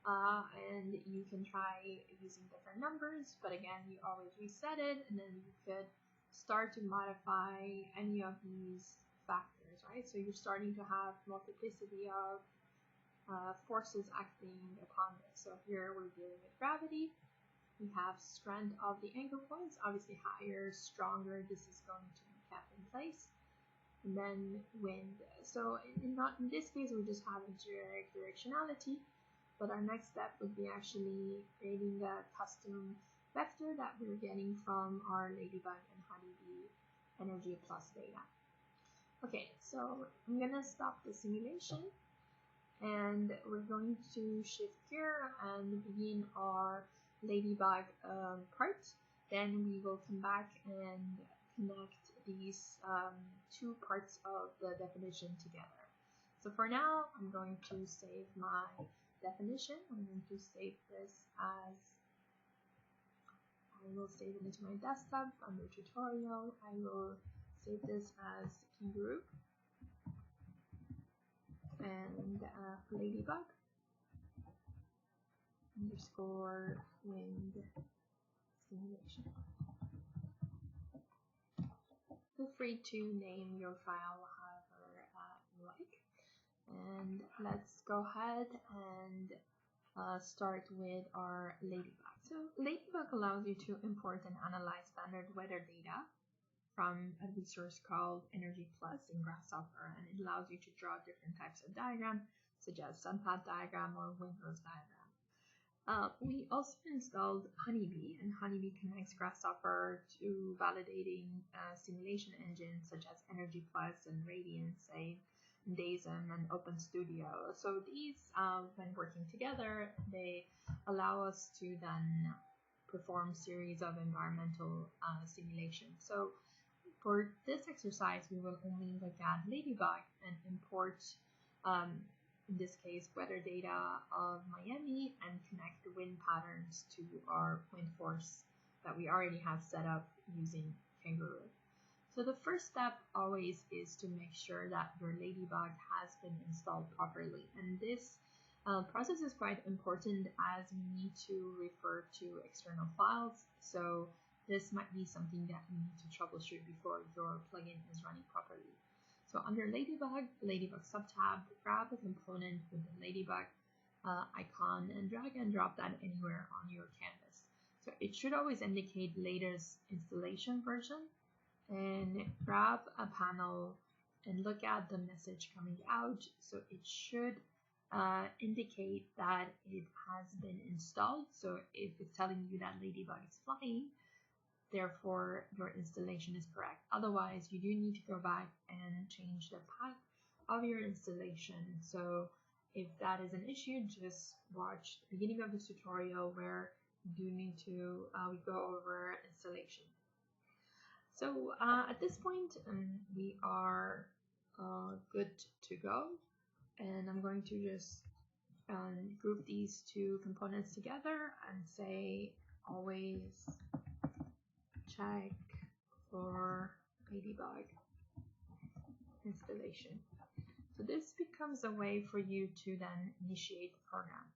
and you can try using different numbers, but again, you always reset it, and then you could start to modify any of these factors, right? So you're starting to have multiplicity of forces acting upon this. So here we're dealing with gravity. We have strength of the anchor points, obviously higher, stronger, this is going to be kept in place. And then wind. So in this case, we just have a generic directionality, but our next step would be actually creating the custom vector that we're getting from our Ladybug and Honeybee Energy Plus data. Okay, so I'm gonna stop the simulation, and we're going to shift gear and begin our Ladybug part. Then we will come back and connect these 2 parts of the definition together. So for now, I'm going to save my definition. I'm going to save this as, I will save it into my desktop under tutorial. I will save this as Kangaroo and Ladybug underscore wind simulation. Feel free to name your file however you like. And let's go ahead and start with our Ladybug. So Ladybug allows you to import and analyze standard weather data from a resource called Energy Plus in Grasshopper, and it allows you to draw different types of diagram, such as sunpath diagram or windrows diagram. We also installed Honeybee, and Honeybee connects Grasshopper to validating simulation engines such as Energy Plus and Radiance, DASM and OpenStudio. So these, when working together, they allow us to then perform series of environmental simulations. So for this exercise, we will only look at Ladybug and import, in this case, weather data of Miami and connect the wind patterns to our wind force that we already have set up using Kangaroo. So the first step always is to make sure that your Ladybug has been installed properly. And this process is quite important as we need to refer to external files. So this might be something that you need to troubleshoot before your plugin is running properly. So under Ladybug subtab, grab a component with the Ladybug icon and drag and drop that anywhere on your canvas. So it should always indicate latest installation version, and grab a panel and look at the message coming out. So it should indicate that it has been installed. So if it's telling you that Ladybug is flying, therefore your installation is correct. Otherwise, you do need to go back and change the path of your installation. So if that is an issue, just watch the beginning of the tutorial where you do need to we go over installation. So at this point, we are good to go, and I'm going to just group these two components together and say always check for Ladybug installation. So this becomes a way for you to then initiate the program.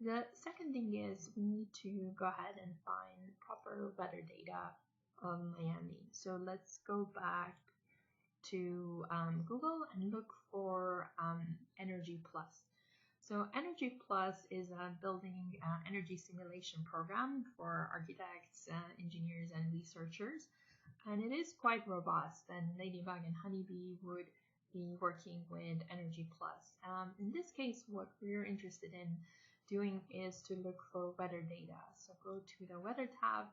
The second thing is we need to go ahead and find proper weather data of Miami. So let's go back to Google and look for Energy Plus. So Energy Plus is a building energy simulation program for architects, engineers, and researchers, and it is quite robust, and Ladybug and Honeybee would be working with Energy Plus. In this case, what we're interested in doing is to look for weather data. So go to the Weather tab,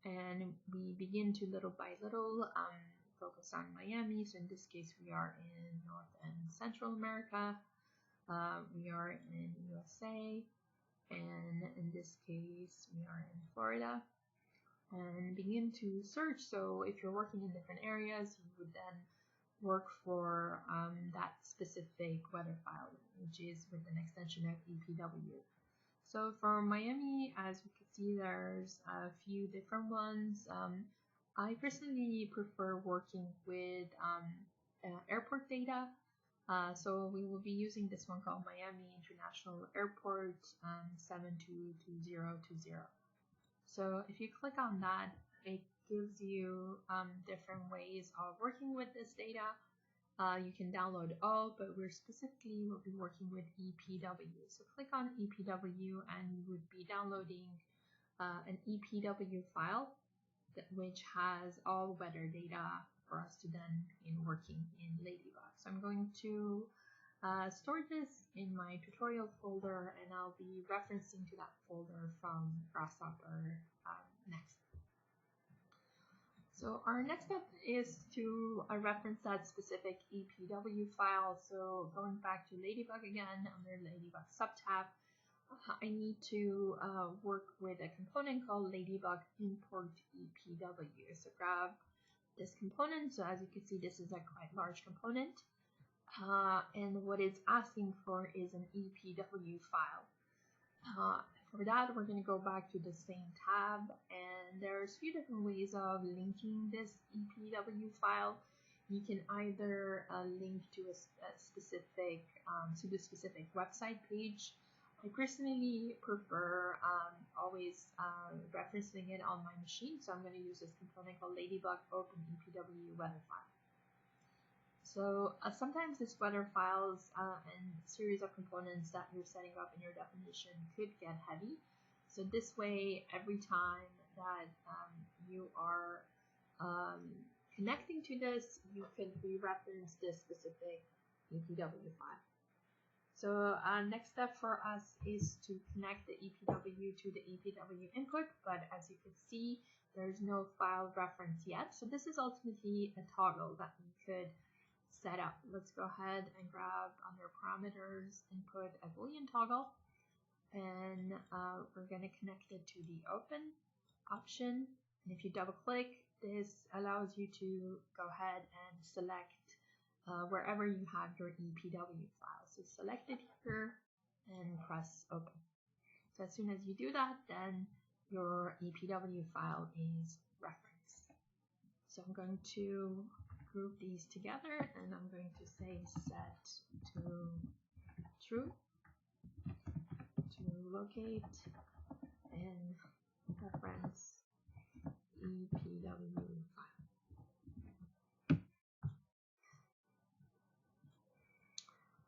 and we begin to little by little focus on Miami. So in this case, we are in North and Central America. We are in USA, and in this case, we are in Florida. And begin to search. So if you're working in different areas, you would then work for that specific weather file, which is with an extension of EPW. So for Miami, as you can see, there's a few different ones. I personally prefer working with airport data. So we will be using this one called Miami International Airport 722020. So if you click on that, it gives you different ways of working with this data. You can download all, but we're specifically will be working with EPW. So click on EPW and you would be downloading an EPW file which has all weather data for us to then in working in Ladybug. So I'm going to store this in my tutorial folder, and I'll be referencing to that folder from Grasshopper next. So our next step is to reference that specific EPW file. So going back to Ladybug again, under Ladybug subtab, I need to work with a component called Ladybug import EPW. So grab this component. So as you can see, this is a quite large component. and what it's asking for is an EPW file. For that, we're going to go back to the same tab, and there's a few different ways of linking this EPW file. You can either link to a specific website page. I personally prefer always referencing it on my machine, so I'm going to use this component called Ladybug Open EPW weather file. So sometimes this weather files and series of components that you're setting up in your definition could get heavy. So this way, every time that you are connecting to this, you can re-reference this specific EPW file. So next step for us is to connect the EPW to the EPW input, but as you can see, there's no file reference yet. So this is ultimately a toggle that we could set up. Let's go ahead and grab under parameters and put a Boolean toggle, and we're going to connect it to the open option. And if you double click, this allows you to go ahead and select wherever you have your EPW file. So select it here and press open. So as soon as you do that, then your EPW file is referenced. So I'm going to group these together, and I'm going to say set to true to locate and reference EPW file.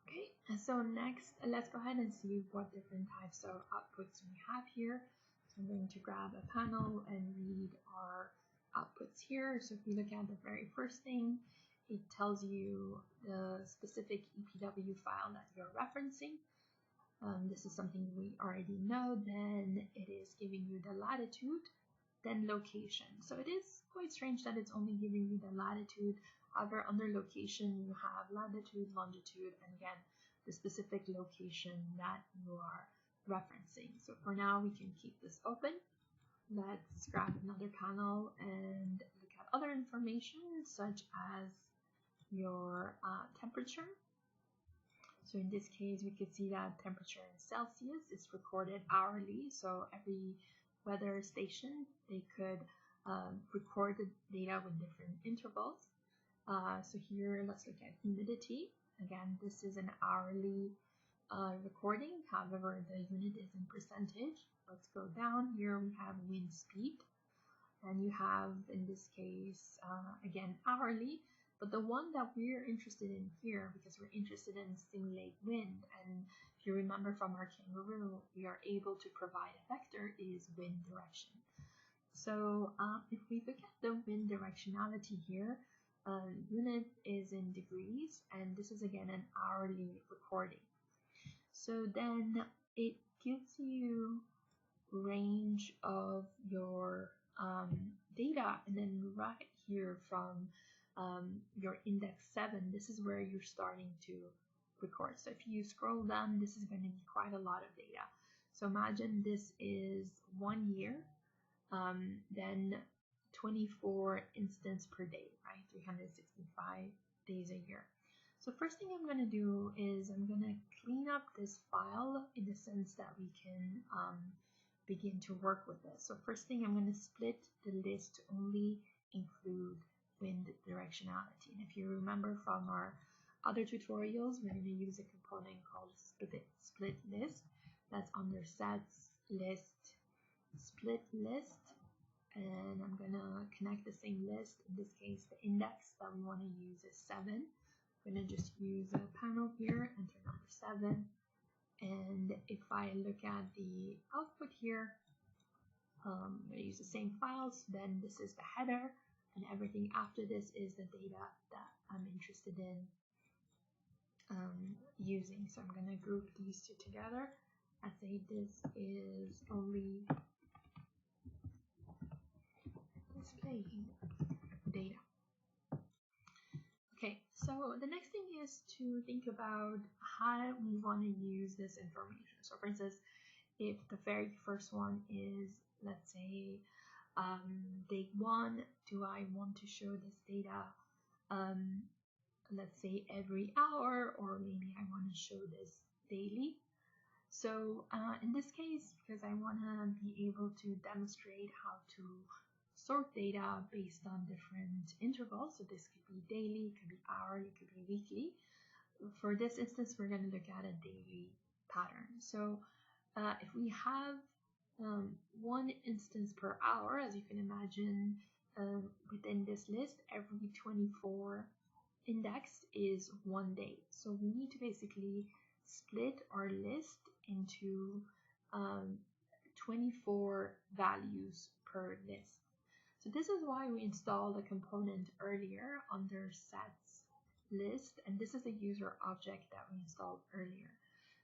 Okay, and so next let's go ahead and see what different types of outputs we have here. So I'm going to grab a panel and read our outputs here. So if you look at the very first thing, it tells you the specific EPW file that you're referencing. This is something we already know. Then it is giving you the latitude, then location. So it is quite strange that it's only giving you the latitude. However, under location, you have latitude, longitude, and again, the specific location that you are referencing. So for now, we can keep this open. Let's grab another panel and look at other information such as your temperature. So in this case, we could see that temperature in Celsius is recorded hourly. So every weather station, they could record the data with different intervals. So here, let's look at humidity. Again, this is an hourly recording. However, the unit is in percentage. Let's go down. Here we have wind speed, and you have, in this case, again, hourly. But the one that we're interested in here, because we're interested in simulate wind, and if you remember from our Kangaroo, we are able to provide a vector, is wind direction. So if we look at the wind directionality here, unit is in degrees, and this is again an hourly recording. So then it gives you range of your data, and then right here from your index 7, this is where you're starting to record. So if you scroll down, this is going to be quite a lot of data. So imagine this is 1 year, then 24 instants per day, right? 365 days a year. So first thing I'm going to do is I'm going to clean up this file in the sense that we can begin to work with this. So first thing, I'm going to split the list to only include wind directionality. And if you remember from our other tutorials, we're going to use a component called split list. That's under sets, list, split list. And I'm going to connect the same list. In this case, the index that we want to use is 7. I'm going to just use a panel here, enter number 7. And if I look at the output here, I'm going to use the same files. Then this is the header, and everything after this is the data that I'm interested in using. So I'm going to group these two together. I say this is only displaying data. Okay, so the next thing is to think about how we want to use this information. So for instance, if the very first one is, let's say, day 1, do I want to show this data let's say every hour, or maybe I want to show this daily. So in this case, because I want to be able to demonstrate how to sort data based on different intervals, so this could be daily, it could be hourly, it could be weekly. For this instance, we're going to look at a daily pattern. So if we have one instance per hour, as you can imagine, within this list, every 24 index is 1 day. So we need to basically split our list into 24 values per list. So this is why we installed a component earlier under sets list, and this is a user object that we installed earlier.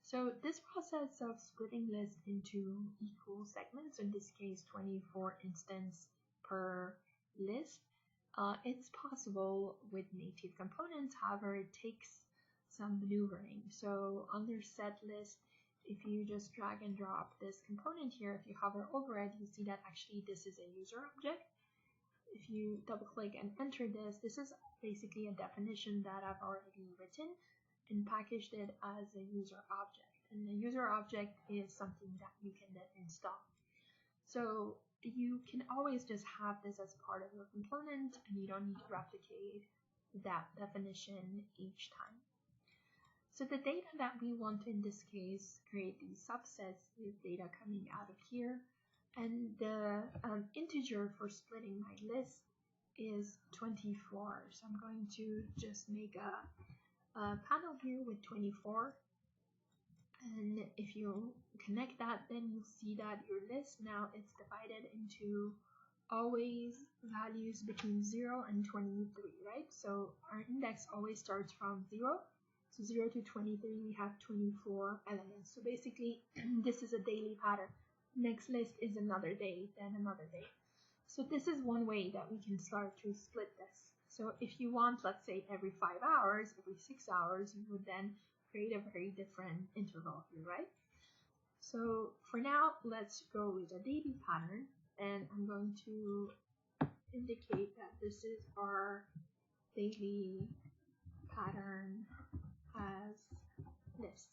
So this process of splitting lists into equal segments, in this case 24 instance per list, it's possible with native components. However, it takes some maneuvering. So under set list, if you just drag and drop this component here, if you hover over it, you see that actually this is a user object. If you double click and enter this, this is basically a definition that I've already written and packaged it as a user object. And the user object is something that you can then install. So you can always just have this as part of your component, and you don't need to replicate that definition each time. So the data that we want to, in this case, create these subsets is data coming out of here. And the integer for splitting my list is 24. So I'm going to just make a panel here with 24. And if you connect that, then you'll see that your list now is divided into always values between 0 and 23, right? So our index always starts from 0. So 0 to 23, we have 24 elements. So basically, this is a daily pattern. Next list is another day, then another day. So this is one way that we can start to split this. So if you want, let's say every 5 hours, every 6 hours, you would then create a very different interval here, right? So for now, let's go with a daily pattern, and I'm going to indicate that this is our daily pattern as lists.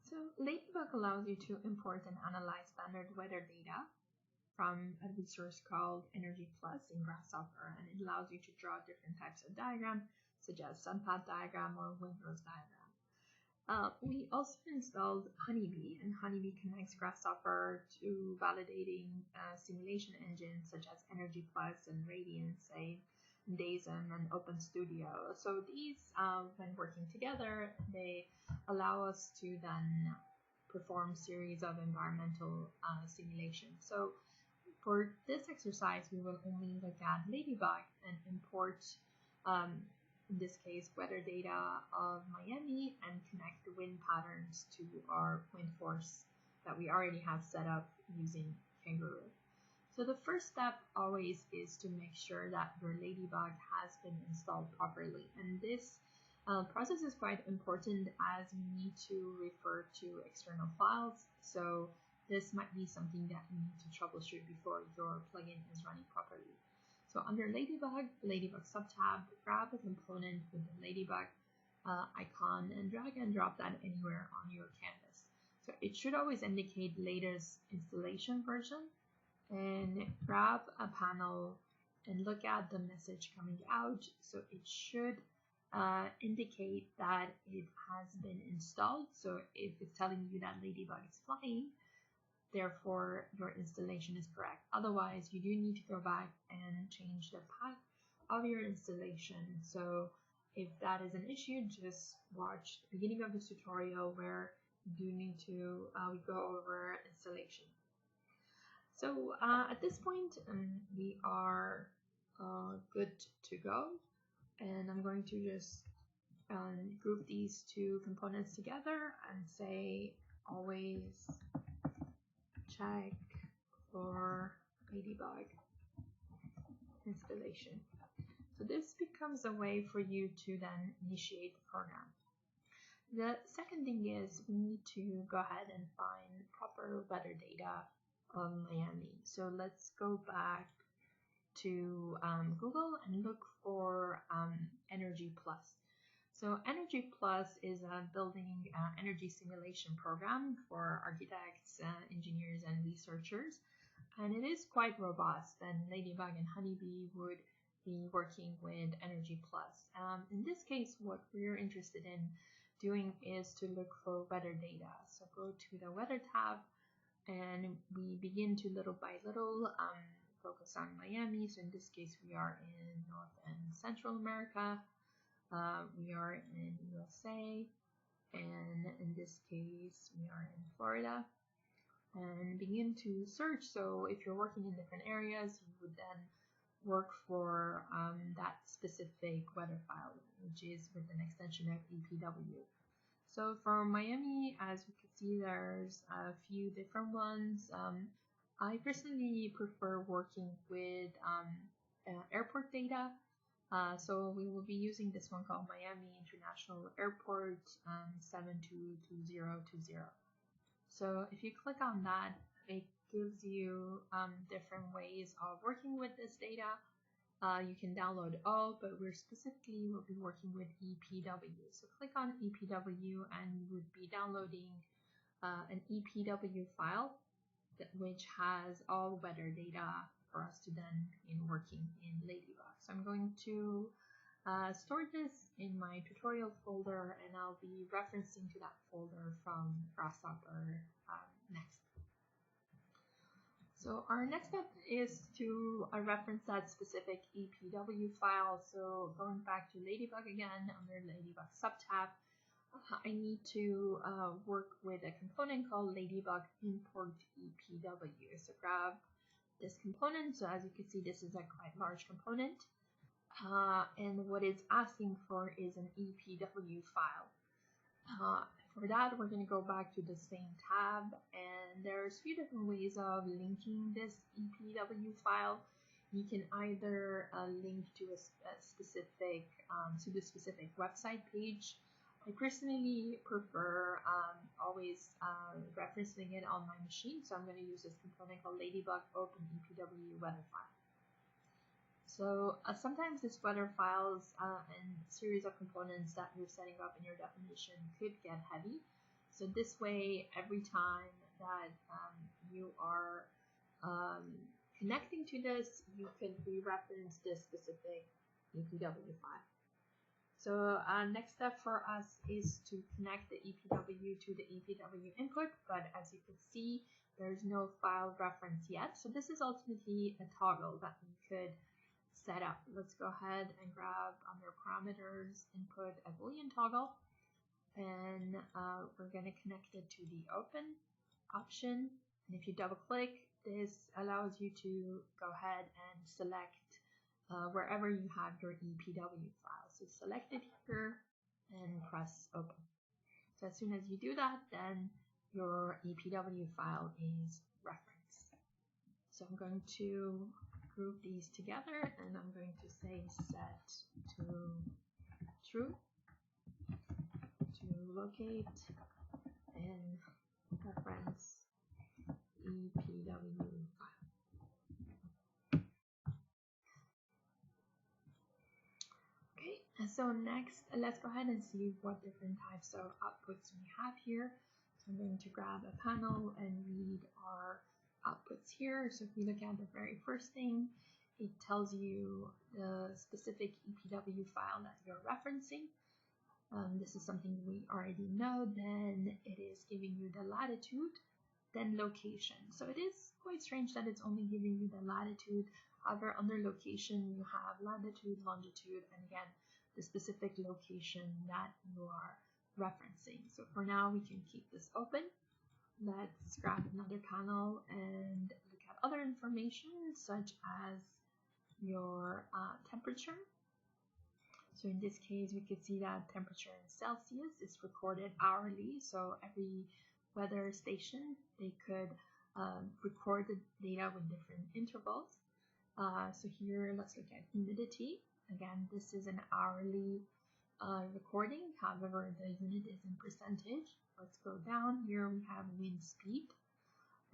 So Ladybug allows you to import and analyze standard weather data from a resource called Energy Plus in Grasshopper, and it allows you to draw different types of diagram, such as sunpath diagram or windrows diagram. We also installed Honeybee, and Honeybee connects Grasshopper to validating simulation engines such as Energy Plus and Radiance, DASM and OpenStudio. So these, when working together, they allow us to then perform series of environmental simulations. So for this exercise, we will only look at Ladybug and import, in this case, weather data of Miami and connect the wind patterns to our wind force that we already have set up using Kangaroo. So the first step always is to make sure that your Ladybug has been installed properly. And this process is quite important as we need to refer to external files. So this might be something that you need to troubleshoot before your plugin is running properly. So under Ladybug subtab, grab a component with the Ladybug icon and drag and drop that anywhere on your canvas. So it should always indicate latest installation version, and grab a panel and look at the message coming out. So it should indicate that it has been installed. So if it's telling you that Ladybug is flying, therefore your installation is correct. Otherwise, you do need to go back and change the path of your installation. So if that is an issue, just watch the beginning of the tutorial where you do need to we go over installation. So at this point, we are good to go, and I'm going to just group these two components together and say always check for Ladybug installation. So this becomes a way for you to then initiate the program. The second thing is we need to go ahead and find proper weather data on Miami. So let's go back to Google and look for Energy Plus. So Energy Plus is a building energy simulation program for architects, engineers, and researchers. And it is quite robust, and Ladybug and Honeybee would be working with Energy Plus. In this case, what we're interested in doing is to look for weather data. So go to the Weather tab, and we begin to little by little focus on Miami. So in this case, we are in North and Central America. We are in USA, and in this case, we are in Florida. And begin to search. So if you're working in different areas, you would then work for that specific weather file, which is with an extension of EPW. So for Miami, as you can see, there's a few different ones. I personally prefer working with airport data. So we will be using this one called Miami International Airport 722020. So if you click on that, it gives you different ways of working with this data. You can download all, but we're specifically will be working with EPW. So click on EPW and you would be downloading an EPW file which has all weather data for us to then begin working in Ladybug. So I'm going to store this in my tutorial folder, and I'll be referencing to that folder from Grasshopper next. So our next step is to reference that specific EPW file. So going back to Ladybug again, under Ladybug subtab, I need to work with a component called Ladybug import EPW. So grab this component. So as you can see, this is a quite large component. And what it's asking for is an EPW file. For that, we're going to go back to the same tab, and there's a few different ways of linking this EPW file. You can either link to a specific the specific website page. I personally prefer always referencing it on my machine, so I'm going to use this component called Ladybug Open EPW Weather File. So sometimes this weather files and series of components that you're setting up in your definition could get heavy. So this way, every time that you are connecting to this, you can re-reference this specific EPW file. So next step for us is to connect the EPW to the EPW input, but as you can see, there's no file reference yet. So this is ultimately a toggle that we could set up. Let's go ahead and grab under parameters, input a Boolean toggle, and we're going to connect it to the open option. And if you double click, this allows you to go ahead and select wherever you have your EPW file. So select it here and press open. So as soon as you do that, then your EPW file is referenced. So I'm going to group these together, and I'm going to say set to true to locate and reference EPW file. Okay, and so next let's go ahead and see what different types of outputs we have here. So I'm going to grab a panel and read our outputs here. So if we look at the very first thing, it tells you the specific EPW file that you're referencing. This is something we already know. Then it is giving you the latitude, then location. So it is quite strange that it's only giving you the latitude. However, under location, you have latitude, longitude, and again, the specific location that you are referencing. So for now, we can keep this open. Let's grab another panel and look at other information such as your temperature. So in this case, we could see that temperature in Celsius is recorded hourly. So every weather station, they could record the data with different intervals. So here, let's look at humidity. Again, this is an hourly recording. However, the unit is in percentage. Let's go down. Here we have wind speed,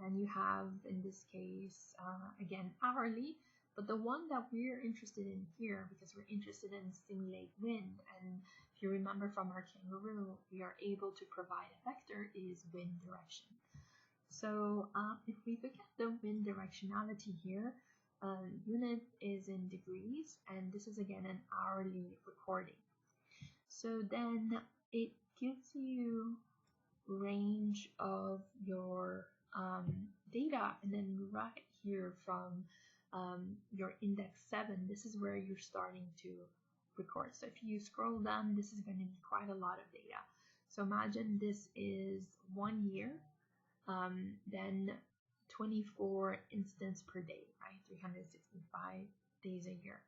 and you have, in this case, again, hourly. But the one that we're interested in here, because we're interested in simulate wind, and if you remember from our Kangaroo, we are able to provide a vector, is wind direction. So if we look at the wind directionality here, unit is in degrees, and this is again an hourly recording. So then it gives you range of your data, and then right here from your index 7, this is where you're starting to record. So if you scroll down, this is going to be quite a lot of data. So imagine this is 1 year, then 24 instance per day, right? 365 days a year.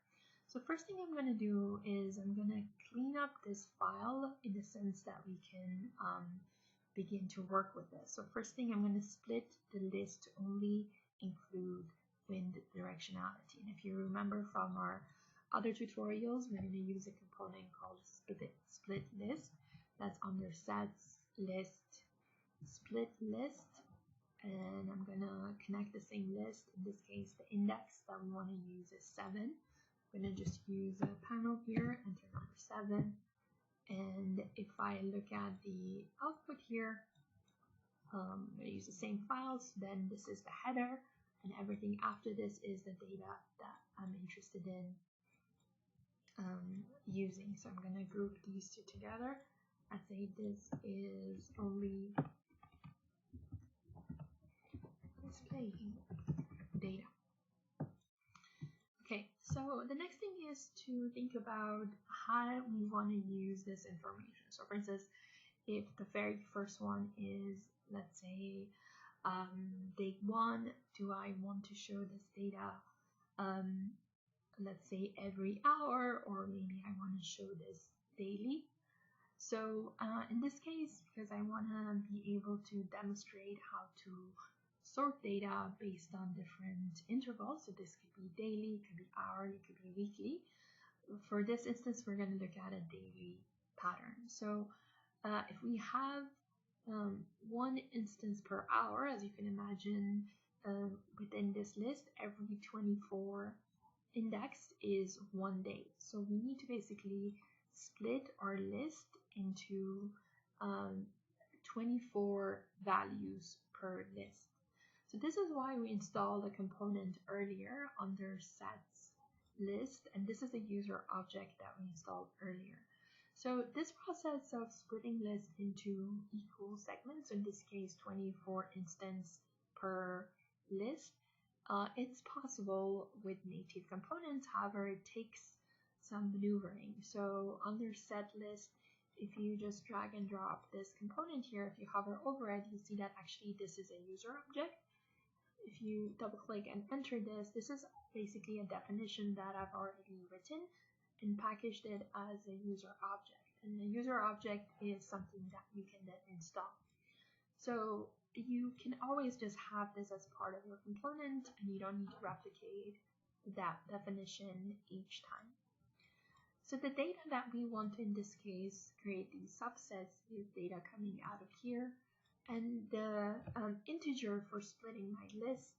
So first thing I'm going to do is I'm going to clean up this file in the sense that we can begin to work with this. So first thing, I'm going to split the list to only include wind directionality. And if you remember from our other tutorials, we're going to use a component called split list. That's under sets, list, split list. And I'm going to connect the same list. In this case, the index that we want to use is 7. I'm going to just use a panel here, enter number 7. And if I look at the output here, I'm going to use the same files. Then this is the header, and everything after this is the data that I'm interested in using. So I'm going to group these two together. I'd say this is only displaying data. Okay, so the next thing is to think about how we want to use this information. So for instance, if the very first one is, let's say, day 1, do I want to show this data, let's say every hour, or maybe I want to show this daily? So in this case, because I want to be able to demonstrate how to sort data based on different intervals, so this could be daily, could be hourly, could be weekly. For this instance, we're going to look at a daily pattern. So if we have 1 instance per hour, as you can imagine, within this list, every 24 index is 1 day. So we need to basically split our list into 24 values per list. So this is why we installed a component earlier under sets list, and this is a user object that we installed earlier. So this process of splitting lists into equal segments, in this case 24 instance per list, it's possible with native components. However, it takes some maneuvering. So under set list, if you just drag and drop this component here, if you hover over it, you see that actually this is a user object. If you double click and enter this, this is basically a definition that I've already written and packaged it as a user object. And the user object is something that you can then install. So you can always just have this as part of your component, and you don't need to replicate that definition each time. So the data that we want to, in this case, create these subsets is data coming out of here. And the integer for splitting my list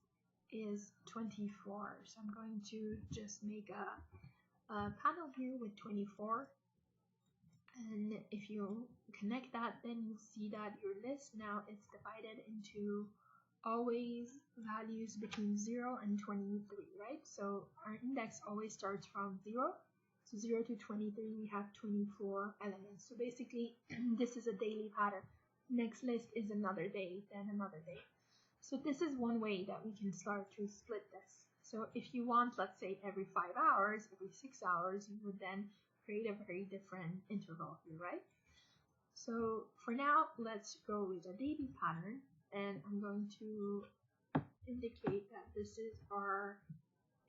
is 24. So I'm going to just make a panel here with 24. And if you connect that, then you see that your list now is divided into always values between 0 and 23, right? So our index always starts from 0. So 0 to 23, we have 24 elements. So basically, this is a daily pattern. Next list is another day, then another day. So this is one way that we can start to split this. So if you want, let's say every 5 hours, every 6 hours, you would then create a very different interval here, right? So for now, let's go with a daily pattern, and I'm going to indicate that this is our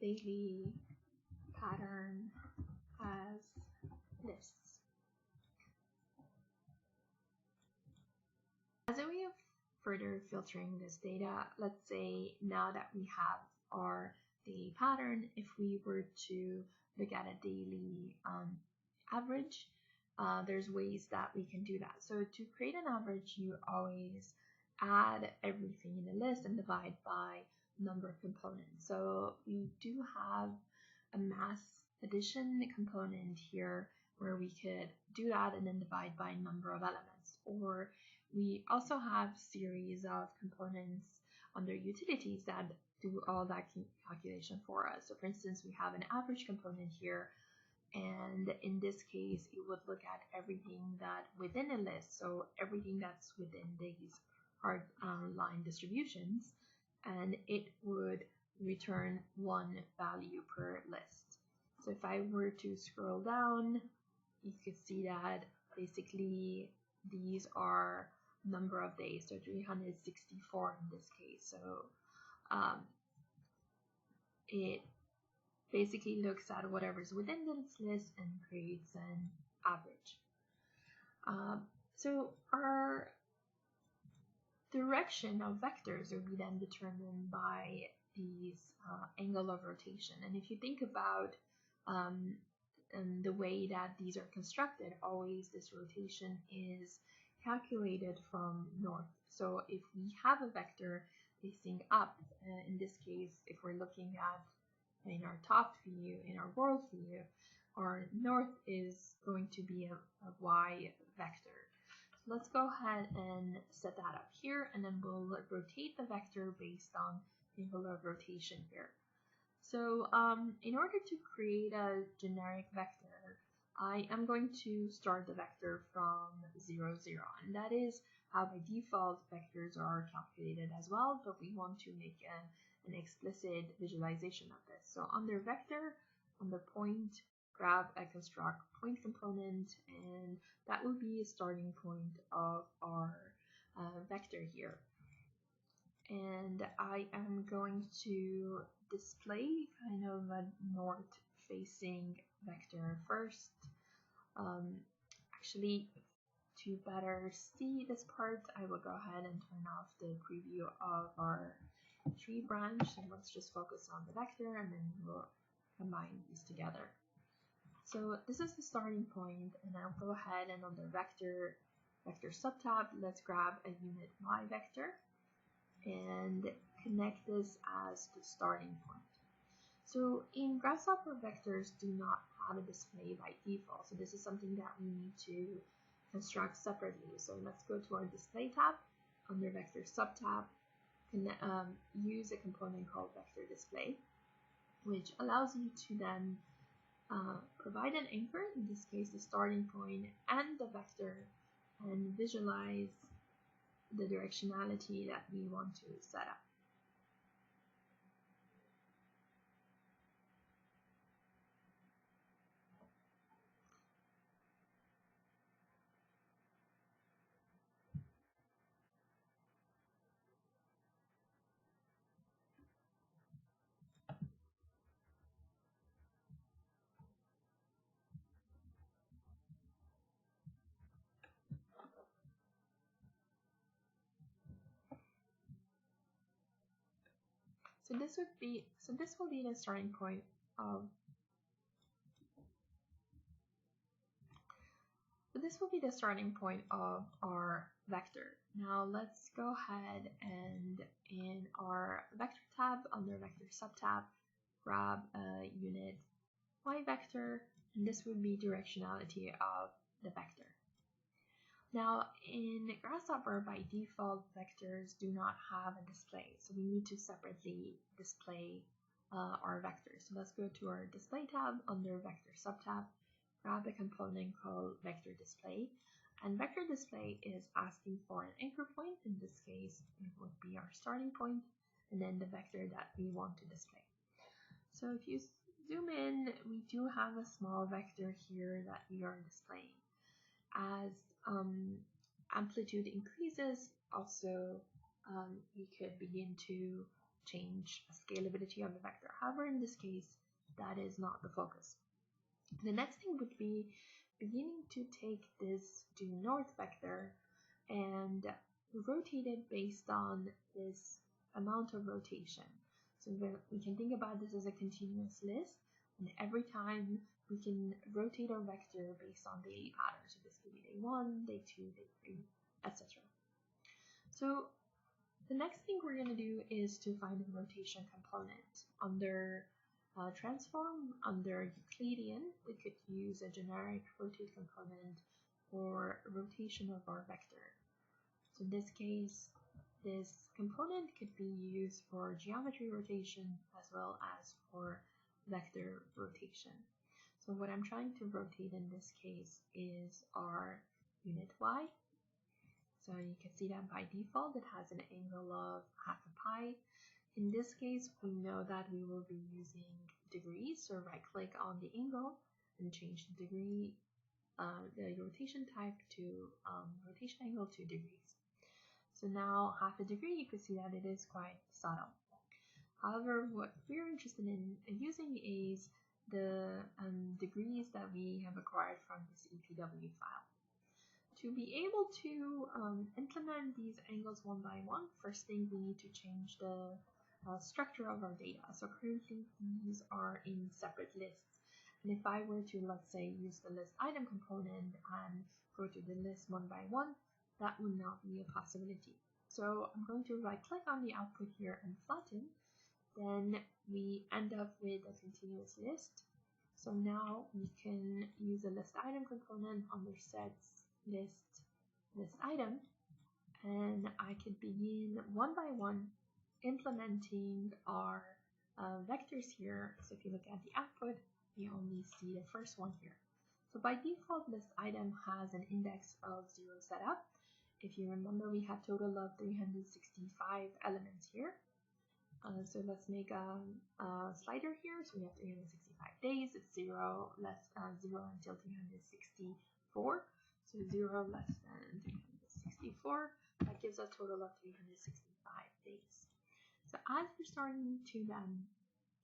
daily pattern as lists. As a way of further filtering this data, let's say now that we have our daily pattern, if we were to look at a daily average, there's ways that we can do that. So to create an average, you always add everything in the list and divide by number of components. So we do have a mass addition component here where we could do that and then divide by number of elements. Or we also have series of components under utilities that do all that calculation for us. So for instance, we have an average component here, and in this case, it would look at everything that within a list, so everything that's within these hard line distributions, and it would return one value per list. So if I were to scroll down, you could see that basically these are number of days, so 364 in this case. So it basically looks at whatever's within this list and creates an average. So our direction of vectors will be then determined by these angle of rotation. And if you think about the way that these are constructed, always this rotation is calculated from north. So if we have a vector facing up, in this case, if we're looking at in our top view, in our world view, our north is going to be a y vector. So let's go ahead and set that up here, and then we'll rotate the vector based on angle of rotation here. So in order to create a generic vector, I am going to start the vector from 0, 0, and that is how by default vectors are calculated as well, but we want to make an explicit visualization of this. So under vector, under point, grab a construct point component, and that will be a starting point of our vector here. And I am going to display kind of a north facing vector first. Actually, to better see this part, I will go ahead and turn off the preview of our tree branch, and let's just focus on the vector, and then we'll combine these together. So this is the starting point, and I'll go ahead and under vector subtab, let's grab a unit y vector and connect this as the starting point. So in Grasshopper, vectors do not have a display by default, so this is something that we need to construct separately. So let's go to our display tab, under vector subtab, use a component called vector display, which allows you to then provide an anchor, in this case the starting point and the vector, and visualize the directionality that we want to set up. So this will be the starting point of our vector. Now let's go ahead and in our vector tab, under vector subtab, grab a unit y vector, and this would be directionality of the vector. Now in Grasshopper, by default, vectors do not have a display, so we need to separately display our vectors. So let's go to our display tab, under vector subtab, grab a component called vector display, and vector display is asking for an anchor point. In this case, it would be our starting point, and then the vector that we want to display. So if you zoom in, we do have a small vector here that we are displaying. As amplitude increases, also we could begin to change the scalability of the vector. However, in this case, that is not the focus. The next thing would be beginning to take this due north vector and rotate it based on this amount of rotation. So we can think about this as a continuous list And every time we can rotate our vector based on daily patterns. So this could be day 1, day 2, day 3, etc. So the next thing we're going to do is to find a rotation component. Under transform, under Euclidean, we could use a generic rotate component for rotation of our vector. So in this case, this component could be used for geometry rotation as well as for vector rotation. So what I'm trying to rotate in this case is our unit y. So you can see that by default it has an angle of half a pi. In this case, we know that we will be using degrees, so right click on the angle and change the degree, the rotation type to rotation angle to degrees. So now half a degree, you can see that it is quite subtle. However, what we're interested in using is the degrees that we have acquired from this EPW file. To be able to implement these angles one by one, first thing we need to change the structure of our data. So currently these are in separate lists. And if I were to, let's say, use the list item component and go to the list one by one, that would not be a possibility. So I'm going to right click on the output here and flatten. Then we end up with a continuous list. So now we can use a list item component under sets list item, and I could begin one by one implementing our vectors here. So if you look at the output, you only see the first one here. So by default, list item has an index of 0 set up. If you remember, we have total of 365 elements here. So let's make a slider here. So we have 365 days. It's 0 until 364. So 0 less than 364. That gives a total of 365 days. So as we're starting to then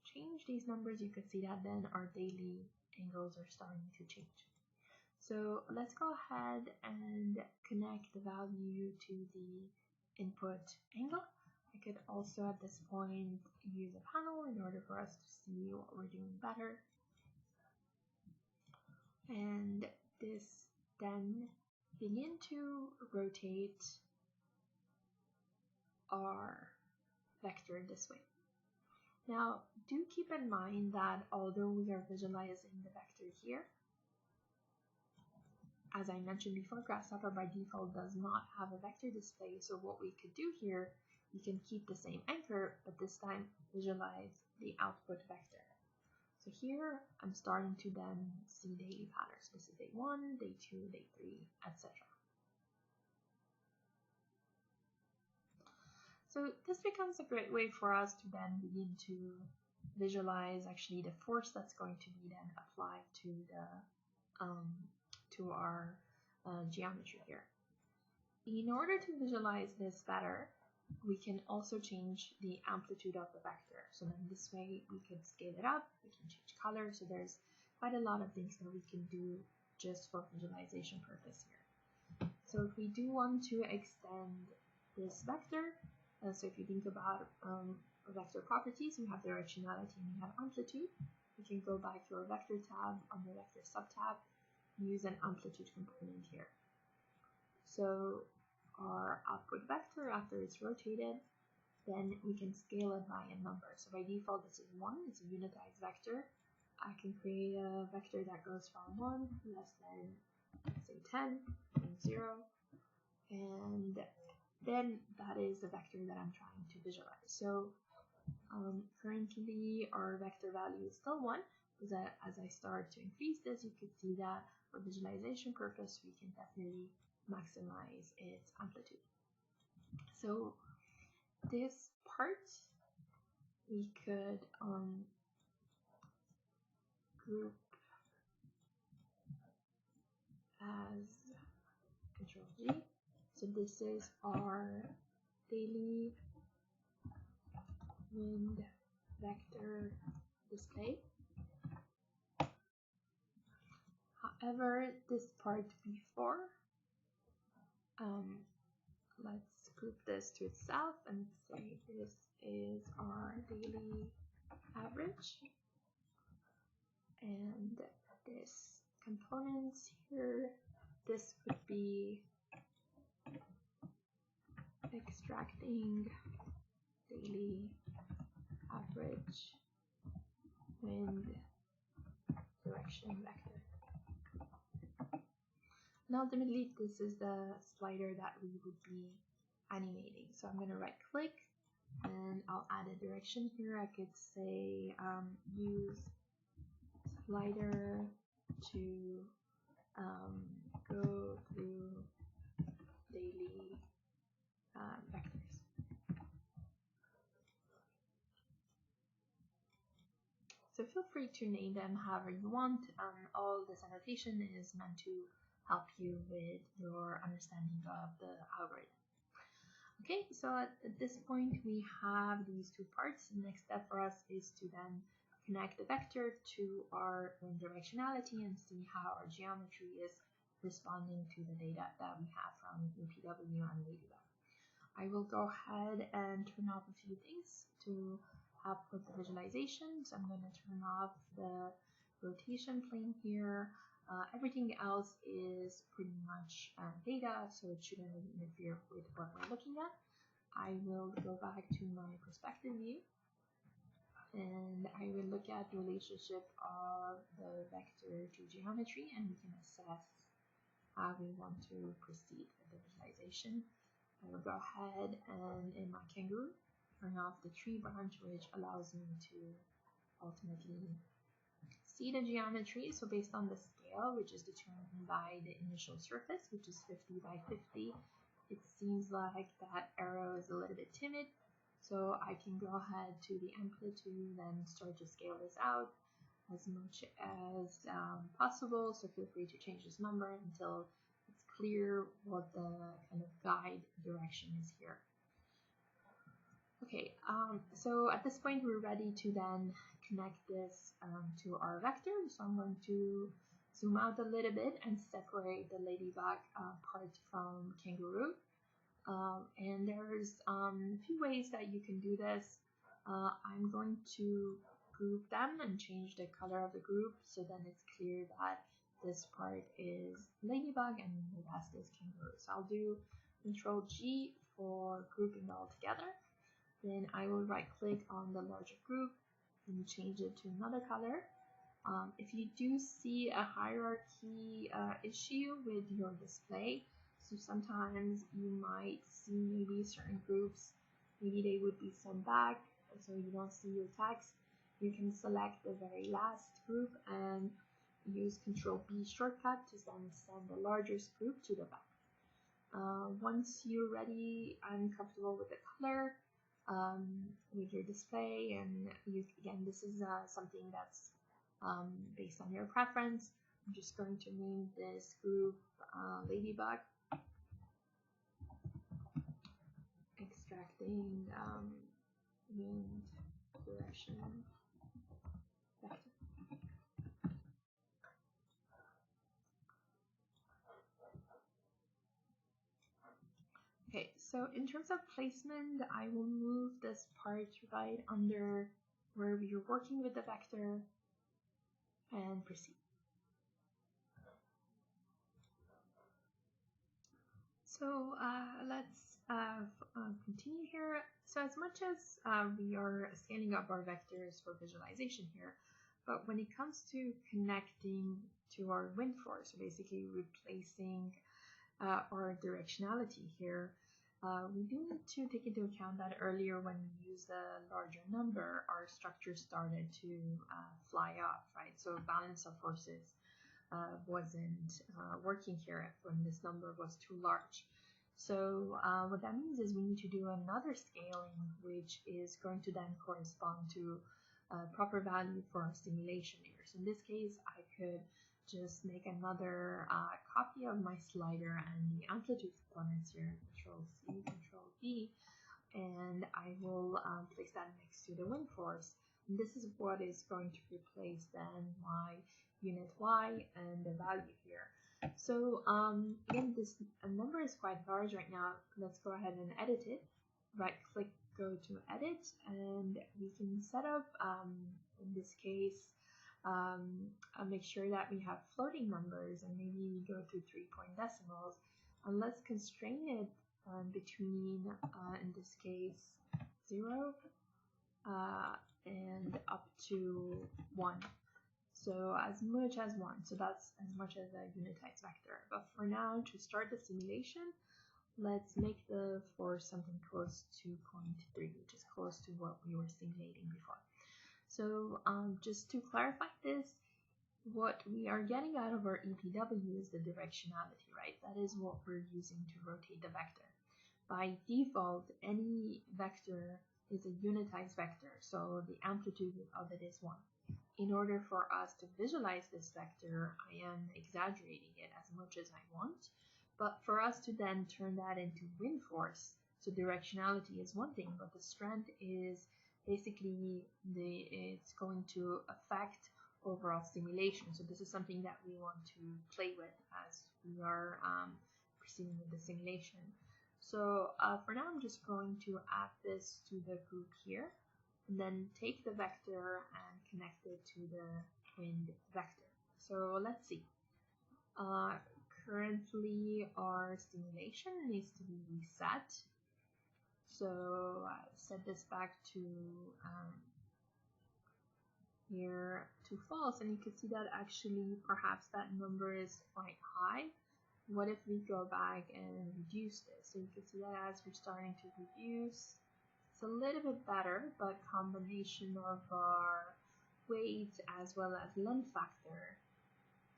change these numbers, you can see that then our daily angles are starting to change. So let's go ahead and connect the value to the input angle. I could also at this point use a panel in order for us to see what we're doing better. And this then begin to rotate our vector this way. Now, do keep in mind that although we are visualizing the vector here, as I mentioned before, Grasshopper by default does not have a vector display. So what we could do here, we can keep the same anchor, but this time visualize the output vector. So here I'm starting to then see daily patterns. This is day 1, day 2, day 3, etc. So this becomes a great way for us to then begin to visualize actually the force that's going to be then applied to the to our geometry here. In order to visualize this better, we can also change the amplitude of the vector. So then this way we can scale it up, we can change color. So there's quite a lot of things that we can do just for visualization purpose here. So if we do want to extend this vector, so if you think about vector properties, we have directionality and we have amplitude. We can go back to our vector tab, under vector subtab, use an amplitude component here. So our output vector, after it's rotated, then we can scale it by a number. So by default, this is 1, it's a unitized vector. I can create a vector that goes from 1 less than, let's say, 10, and 0, and then that is the vector that I'm trying to visualize. So currently our vector value is still 1. As I start to increase this, you can see that for visualization purpose, we can definitely maximize its amplitude. So this part we could group as Control G. So this is our daily wind vector display. However, this part before, let's group this to itself and say this is our daily average. and this components here, this would be extracting daily average wind direction vector. And ultimately, this is the slider that we would be animating. So I'm going to right click and I'll add a direction here. I could say use slider to go through daily vectors. So feel free to name them however you want. All this annotation is meant to help you with your understanding of the algorithm. Okay, so at this point we have these two parts. The next step for us is to then connect the vector to our wind directionality and see how our geometry is responding to the data that we have from UPW and Ladybug. I will go ahead and turn off a few things to help with the visualization. So I'm going to turn off the rotation plane here. Everything else is pretty much data, so it shouldn't really interfere with what we're looking at. I will go back to my perspective view and I will look at the relationship of the vector to geometry, and we can assess how we want to proceed with the visualization. I will go ahead and in my Kangaroo turn off the tree branch, which allows me to ultimately see the geometry. So based on the scale, which is determined by the initial surface, which is 50 by 50, it seems like that arrow is a little bit timid. So I can go ahead to the amplitude and start to scale this out as much as possible. So feel free to change this number until it's clear what the kind of guide direction is here. Okay, so at this point we're ready to then connect this to our vector. So I'm going to zoom out a little bit and separate the Ladybug part from Kangaroo. And there's a few ways that you can do this. I'm going to group them and change the color of the group so then it's clear that this part is Ladybug and the rest is Kangaroo. So I'll do Control G for grouping all together. Then I will right click on the larger group and change it to another color. If you do see a hierarchy issue with your display, so sometimes you might see maybe certain groups, maybe they would be sent back, so you don't see your text. You can select the very last group and use Control B shortcut to then send the largest group to the back. Once you're ready and comfortable with the color, with your display, and again, this is something that's based on your preference. I'm just going to name this group Ladybug, extracting wind direction vector. Okay, so in terms of placement, I will move this part right under where we're working with the vector and proceed. So let's continue here. So as much as we are scaling up our vectors for visualization here, but when it comes to connecting to our wind force, so basically replacing our directionality here, we do need to take into account that earlier when we used a larger number, our structure started to fly off, right? So balance of forces wasn't working here when this number was too large. So what that means is we need to do another scaling, which is going to then correspond to a proper value for our simulation here. So in this case, I could just make another copy of my slider and the amplitude components here, Control C, Control V, and I will place that next to the wind force. And this is what is going to replace then my unit Y and the value here. So again, this number is quite large right now. Let's go ahead and edit it. Right click, go to edit, and we can set up, in this case, make sure that we have floating numbers, and maybe we go through 3-point decimals, and let's constrain it between, in this case, 0 and up to 1. So as much as 1, so that's as much as a unitized vector. But for now, to start the simulation, let's make the force something close to 0.3, which is close to what we were simulating before. So just to clarify this, what we are getting out of our EPW is the directionality, right? That is what we're using to rotate the vector. By default, any vector is a unitized vector, so the amplitude of it is 1. In order for us to visualize this vector, I am exaggerating it as much as I want, but for us to then turn that into wind force, so directionality is one thing, but the strength is basically it's going to affect overall simulation. So this is something that we want to play with as we are proceeding with the simulation. So for now, I'm just going to add this to the group here, and then take the vector and connect it to the wind vector. So let's see. Currently, our simulation needs to be reset. So set this back to here to false, and you can see that actually perhaps that number is quite high. What if we go back and reduce this? So you can see that as we're starting to reduce, it's a little bit better, but combination of our weight as well as length factor.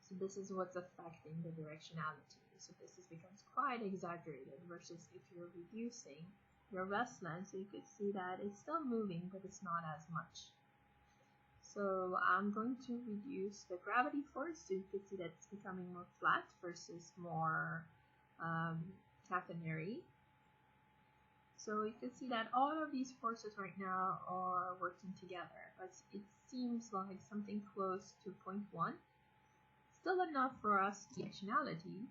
So this is what's affecting the directionality. So this becomes quite exaggerated versus if you're reducing your rest length, so you could see that it's still moving, but it's not as much. So I'm going to reduce the gravity force, so you can see that it's becoming more flat versus more catenary. So you can see that all of these forces right now are working together, but it seems like something close to 0.1. Still enough for us directionality.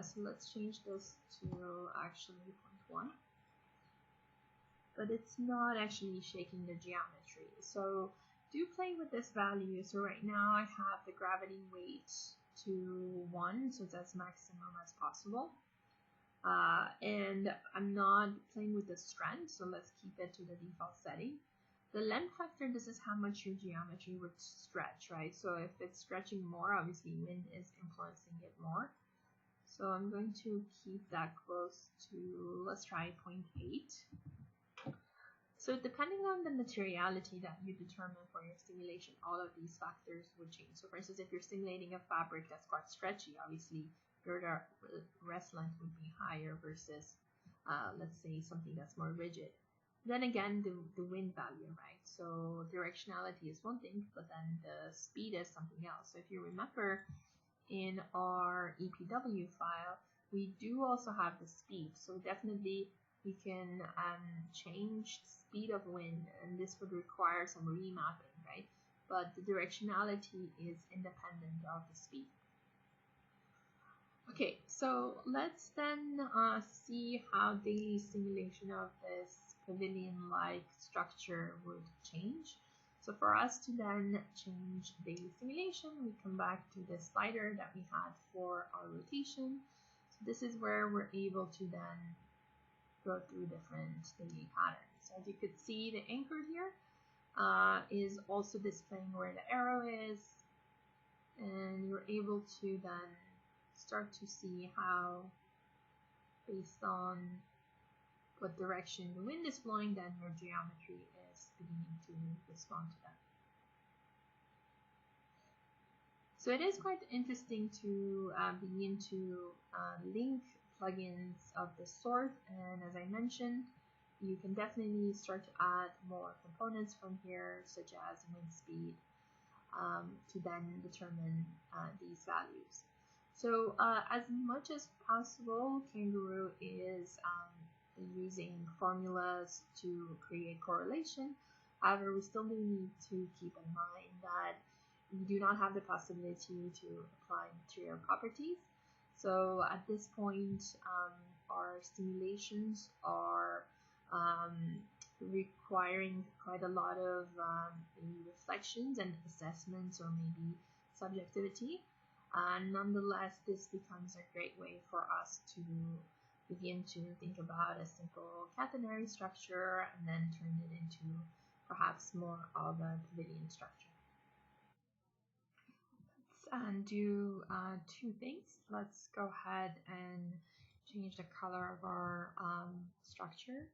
So let's change this to actually 0.1. But it's not actually shaking the geometry. So do play with this value. So right now I have the gravity weight to 1, so it's as maximum as possible. And I'm not playing with the strength, so let's keep it to the default setting. The length factor, this is how much your geometry would stretch, right? So if it's stretching more, obviously wind is influencing it more. So I'm going to keep that close to, let's try 0.8. So depending on the materiality that you determine for your simulation, all of these factors would change. So for instance, if you're simulating a fabric that's quite stretchy, obviously your rest length would be higher versus, let's say, something that's more rigid. Then again, the wind value, right? So directionality is one thing, but then the speed is something else. So if you remember in our EPW file, we do also have the speed. So definitely we can change speed of wind, and this would require some remapping, right? But the directionality is independent of the speed. Okay, so let's then see how the simulation of this pavilion-like structure would change. So for us to then change the simulation, we come back to the slider that we had for our rotation. So this is where we're able to then go through different daily patterns. As you could see, the anchor here is also displaying where the arrow is, and you're able to then start to see how, based on what direction the wind is blowing, then your geometry is beginning to respond to that. So it is quite interesting to begin to link plugins of this sort, and as I mentioned, you can definitely start to add more components from here, such as wind speed, to then determine these values. So as much as possible, Kangaroo is using formulas to create correlation. However, we still do need to keep in mind that we do not have the possibility to apply material properties. So at this point, our simulations are requiring quite a lot of reflections and assessments, or maybe subjectivity. Nonetheless, this becomes a great way for us to begin to think about a simple catenary structure and then turn it into perhaps more of a Pavilion structure. Let's do two things. Let's go ahead and change the color of our structure.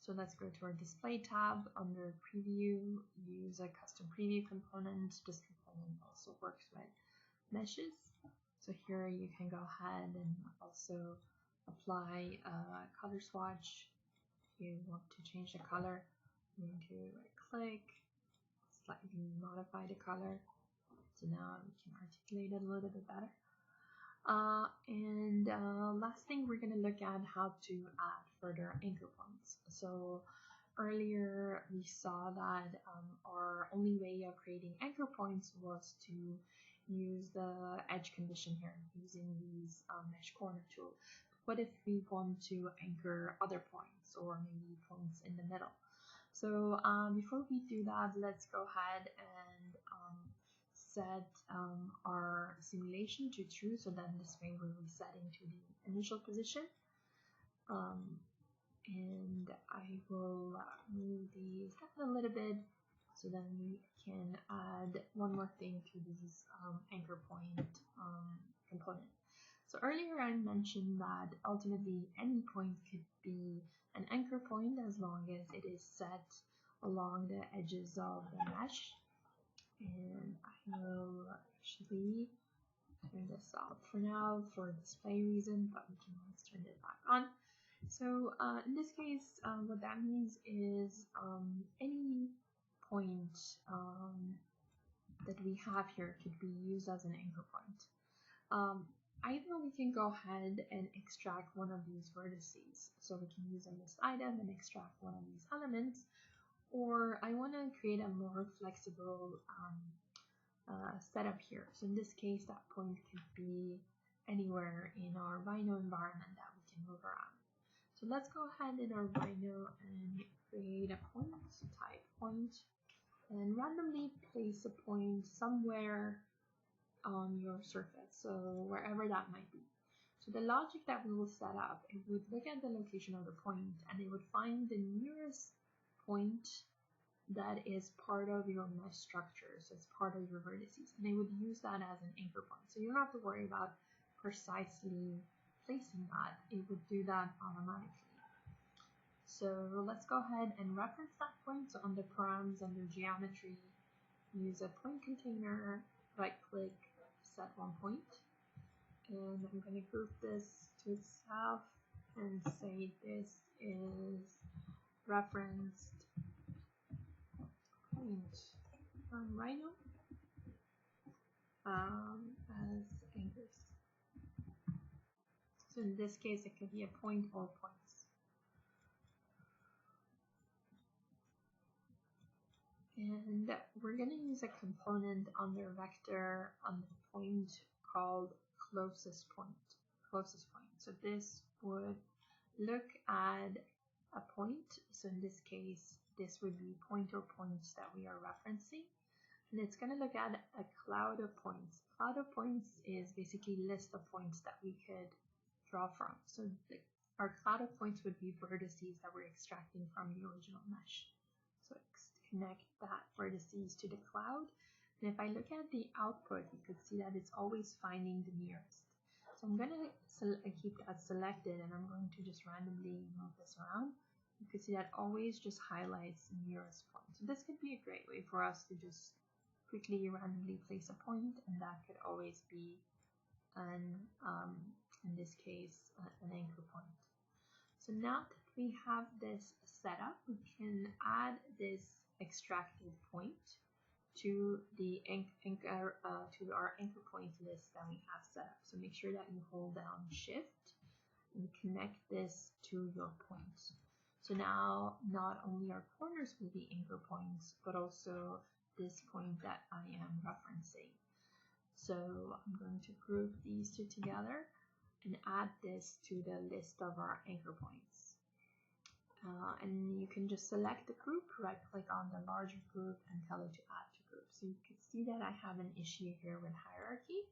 So let's go to our display tab. Under preview, use a custom preview component. This component also works with meshes. So here you can go ahead and also apply a color swatch. If you want to change the color, you need to right click, slightly modify the color. So now we can articulate it a little bit better. Last thing, we're going to look at how to add further anchor points. So earlier we saw that our only way of creating anchor points was to use the edge condition here using these mesh corner tool. What if we want to anchor other points, or maybe points in the middle? So before we do that, let's go ahead and set our simulation to true, so then this way we're resetting to the initial position. And I will move these down a little bit, so then we can add one more thing to this anchor point component. So earlier I mentioned that ultimately any point could be an anchor point as long as it is set along the edges of the mesh. And I will actually turn this off for now for display reason, but we can always turn it back on. So in this case, what that means is any point that we have here could be used as an anchor point. Either we can go ahead and extract one of these vertices, so we can use a list item and extract one of these elements, or I want to create a more flexible setup here. So in this case, that point could be anywhere in our Rhino environment that we can move around. So let's go ahead in our Rhino and create a point, type point, and randomly place a point somewhere on your surface, so wherever that might be. So the logic that we will set up, it would look at the location of the point and it would find the nearest point that is part of your mesh structure, so it's part of your vertices, and they would use that as an anchor point. So you don't have to worry about precisely placing that, it would do that automatically. So let's go ahead and reference that point. So under params, under geometry, use a point container, right click, set one point, and I'm going to group this to itself and say this is referenced point from Rhino as anchors. So in this case, it could be a point or points. And we're going to use a component under vector on the point called closest point. So this would look at a point. So in this case, this would be pointer points that we are referencing. And it's going to look at a cloud of points. Cloud of points is basically a list of points that we could draw from. So our cloud of points would be vertices that we're extracting from the original mesh. So connect that vertices to the cloud. And if I look at the output, you could see that it's always finding the nearest. So I'm going to keep that selected, and I'm going to just randomly move this around. You can see that always just highlights the nearest point. So this could be a great way for us to just quickly randomly place a point, and that could always be in this case, an anchor point. So now that we have this set up, we can add this extracted point to the to our anchor point list that we have set up. So make sure that you hold down Shift and connect this to your points. So now not only our corners will be anchor points, but also this point that I am referencing. So I'm going to group these two together and add this to the list of our anchor points. And you can just select the group, right click on the larger group and tell it to add to group. So you can see that I have an issue here with hierarchy.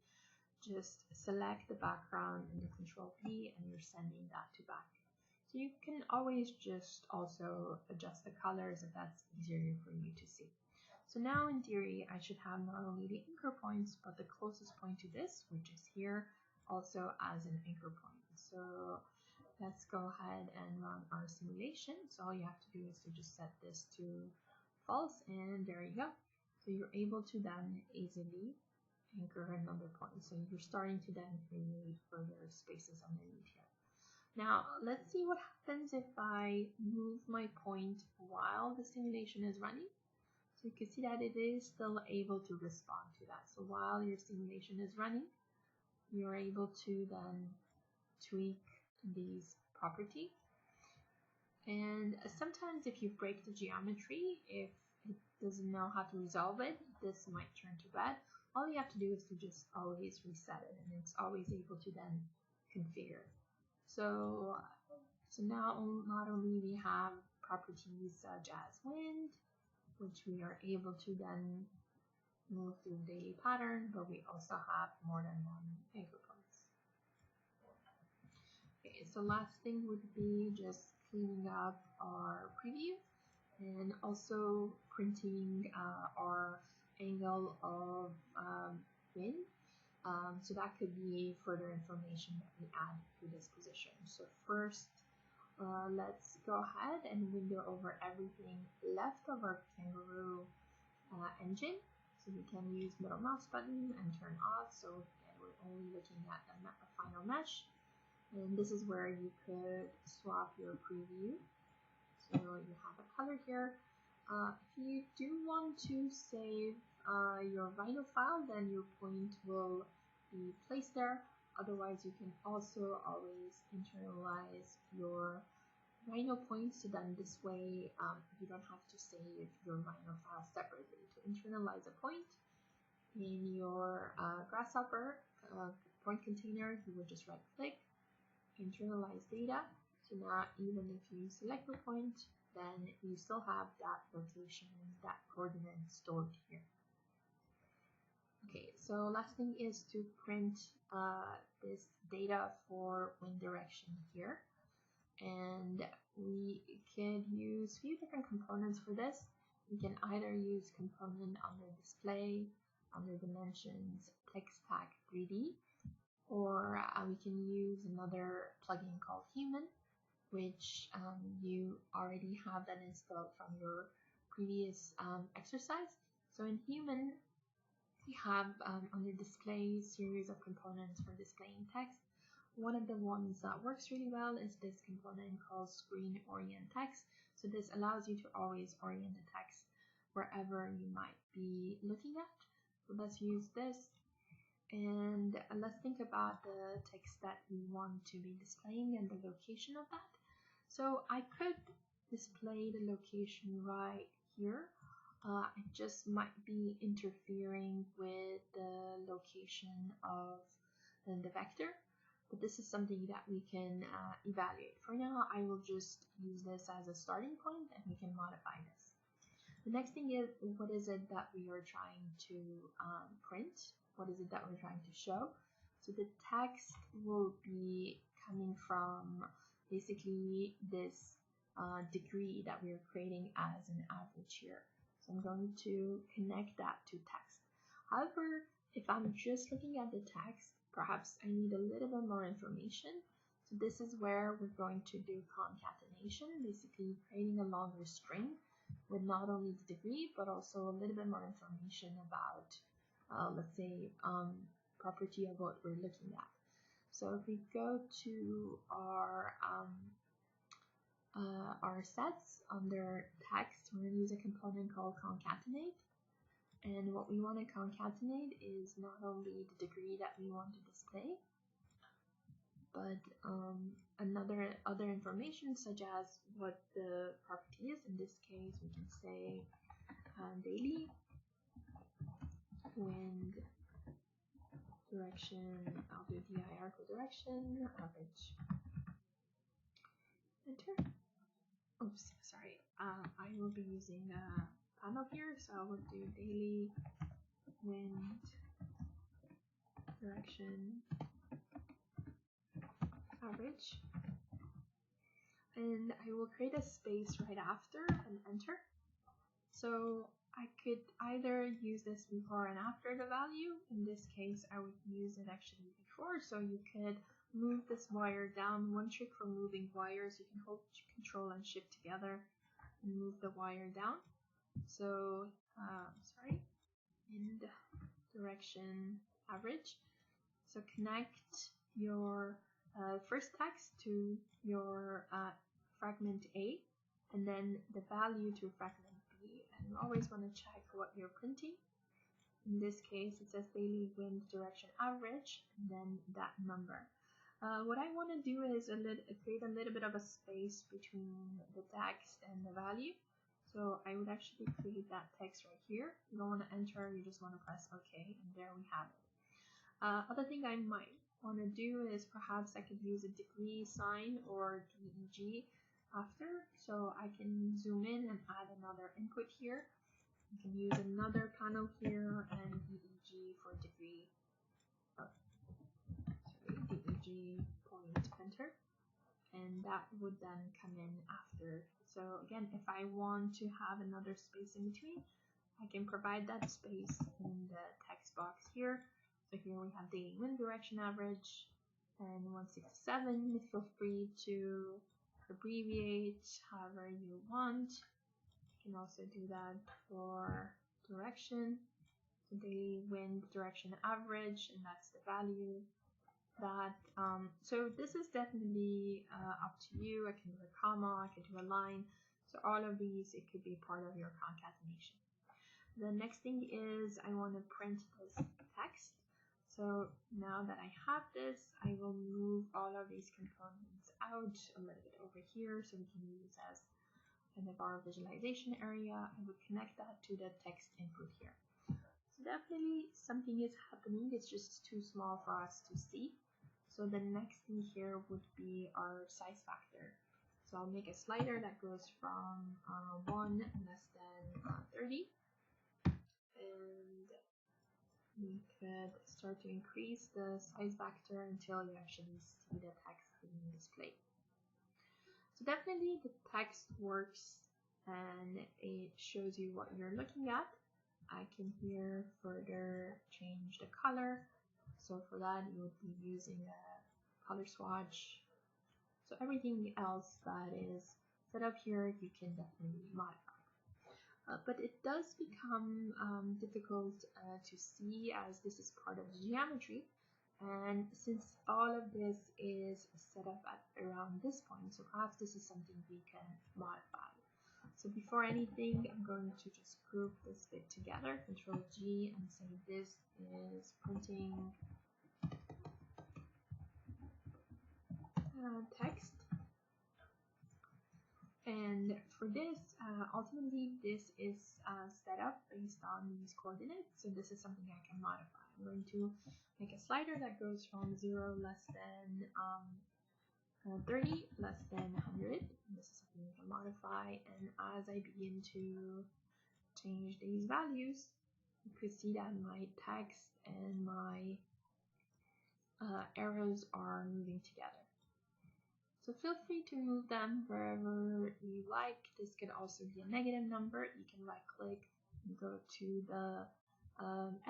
Just select the background and the control V and you're sending that to back. So you can always just also adjust the colors if that's easier for you to see. So now in theory, I should have not only the anchor points, but the closest point to this, which is here, also as an anchor point. So let's go ahead and run our simulation. So all you have to do is to just set this to false, and there you go. So you're able to then easily anchor another point. So you're starting to then create further spaces underneath here. Now let's see what happens if I move my point while the simulation is running. So you can see that it is still able to respond to that. So while your simulation is running, you're able to then tweak these properties. And sometimes if you break the geometry, if it doesn't know how to resolve it, this might turn to red. All you have to do is to just always reset it, and it's always able to then configure. So now not only we have properties such as wind, which we are able to then move through the pattern, but we also have more than one anchor points. Okay, so last thing would be just cleaning up our preview and also printing our angle of wind. So that could be further information that we add to this position. So first, let's go ahead and window over everything left of our Kangaroo engine. So we can use middle mouse button and turn off. So again, we're only looking at the final mesh. And this is where you could swap your preview. So you have a color here. If you do want to save your Rhino file, then your point will be placed there. Otherwise, you can also always internalize your Rhino points, so then this way you don't have to save your Rhino file separately. To internalize a point in your Grasshopper point container, you would just right click, internalize data. So now even if you select the point, then you still have that location, that coordinate stored here. Okay, so last thing is to print this data for wind direction here. And we can use a few different components for this. We can either use component under display, under dimensions, text tag 3D, or we can use another plugin called Human, which you already have that installed from your previous exercise. So in Human, we have under display series of components for displaying text. One of the ones that works really well is this component called Screen Orient Text. So this allows you to always orient the text wherever you might be looking at. So let's use this, and let's think about the text that we want to be displaying and the location of that. So I could display the location right here. It just might be interfering with the location of the vector. But this is something that we can evaluate. For now, I will just use this as a starting point and we can modify this. The next thing is, what is it that we are trying to print? What is it that we're trying to show? So the text will be coming from basically this degree that we're creating as an average here. So I'm going to connect that to text. However, if I'm just looking at the text, perhaps I need a little bit more information. So this is where we're going to do concatenation, basically creating a longer string with not only the degree, but also a little bit more information about, let's say, property of what we're looking at. So if we go to our sets under text, we're going to use a component called concatenate. And what we want to concatenate is not only the degree that we want to display, but other information such as what the property is. In this case, we can say daily wind direction, I'll do dir direction, average. Enter. oops, sorry, I will be using a panel here, so I will do daily wind direction average, and I will create a space right after and enter. So I could either use this before and after the value. In this case, I would use it actually before, so you could move this wire down. One trick for moving wires, you can hold Control and Shift together and move the wire down. So sorry, wind direction average. So connect your first text to your fragment A, and then the value to fragment B. And you always want to check what you're printing. In this case, it says daily wind direction average, and then that number. What I want to do is create a little bit of a space between the text and the value. So I would actually create that text right here. You don't want to enter, you just want to press OK, and there we have it. Other thing I might want to do is perhaps I could use a degree sign or DEG after, so I can zoom in and add another input here. You can use another panel here and DEG for degree, DEG point enter, and that would then come in after. So again, if I want to have another space in between, I can provide that space in the text box here. So here we have daily wind direction average and 167. Feel free to abbreviate however you want. You can also do that for direction. So daily wind direction average, and that's the value. So this is definitely up to you. I can do a comma, I can do a line. So all of these, it could be part of your concatenation. The next thing is I want to print this text. So now that I have this, I will move all of these components out a little bit over here so we can use as kind of our visualization area. I would connect that to the text input here. So definitely something is happening, it's just too small for us to see. So the next thing here would be our size factor. So I'll make a slider that goes from 1 less than 30. And we could start to increase the size factor until you actually see the text being displayed. So definitely the text works and it shows you what you're looking at. I can here further change the color. So for that, you would be using a color swatch. So everything else that is set up here, you can definitely modify. But it does become difficult to see as this is part of the geometry. And since all of this is set up at around this point, so perhaps this is something we can modify. So before anything, I'm going to just group this bit together, Control G, and say this is printing text. And for this, ultimately, this is set up based on these coordinates. So this is something I can modify. I'm going to make a slider that goes from 0 less than 30 less than 100. And this is something I can modify. And as I begin to change these values, you could see that my text and my arrows are moving together. So feel free to move them wherever you like. This could also be a negative number. You can right click and go to the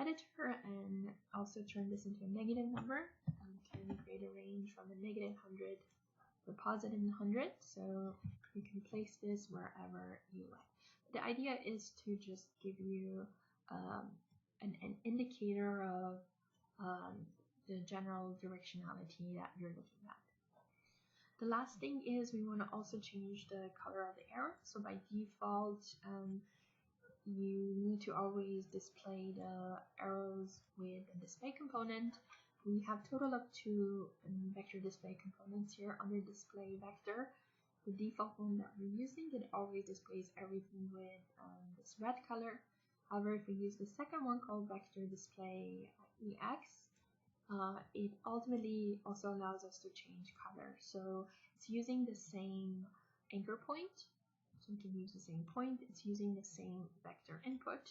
editor and also turn this into a negative number. You can create a range from a negative 100 to positive 100. So you can place this wherever you like. The idea is to just give you an indicator of the general directionality that you're looking at. The last thing is we want to also change the color of the arrow. So by default, you need to always display the arrows with a display component. We have total of 2 vector display components here under display vector. The default one that we're using, it always displays everything with this red color. However, if we use the second one called vector display EX, it ultimately also allows us to change color. So it's using the same anchor point, we can use the same point. It's using the same vector input.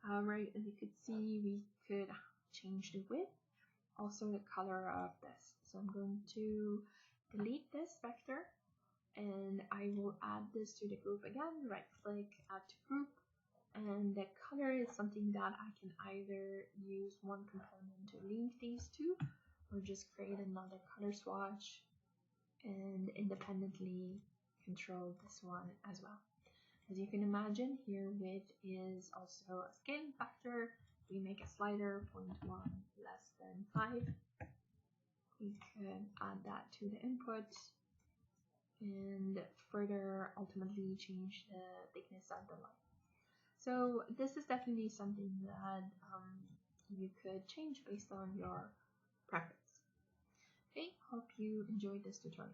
Right, as you could see, we could change the width, also the color of this. So I'm going to delete this vector, and I will add this to the group again. Right click, add to group, and the color is something that I can either use one component to link these two, or just create another color swatch and independently control this one as well. As you can imagine, here width is also a scaling factor. We make a slider 0.1 less than 5. We could add that to the input and further ultimately change the thickness of the line. So this is definitely something that you could change based on your preference. Okay, hope you enjoyed this tutorial.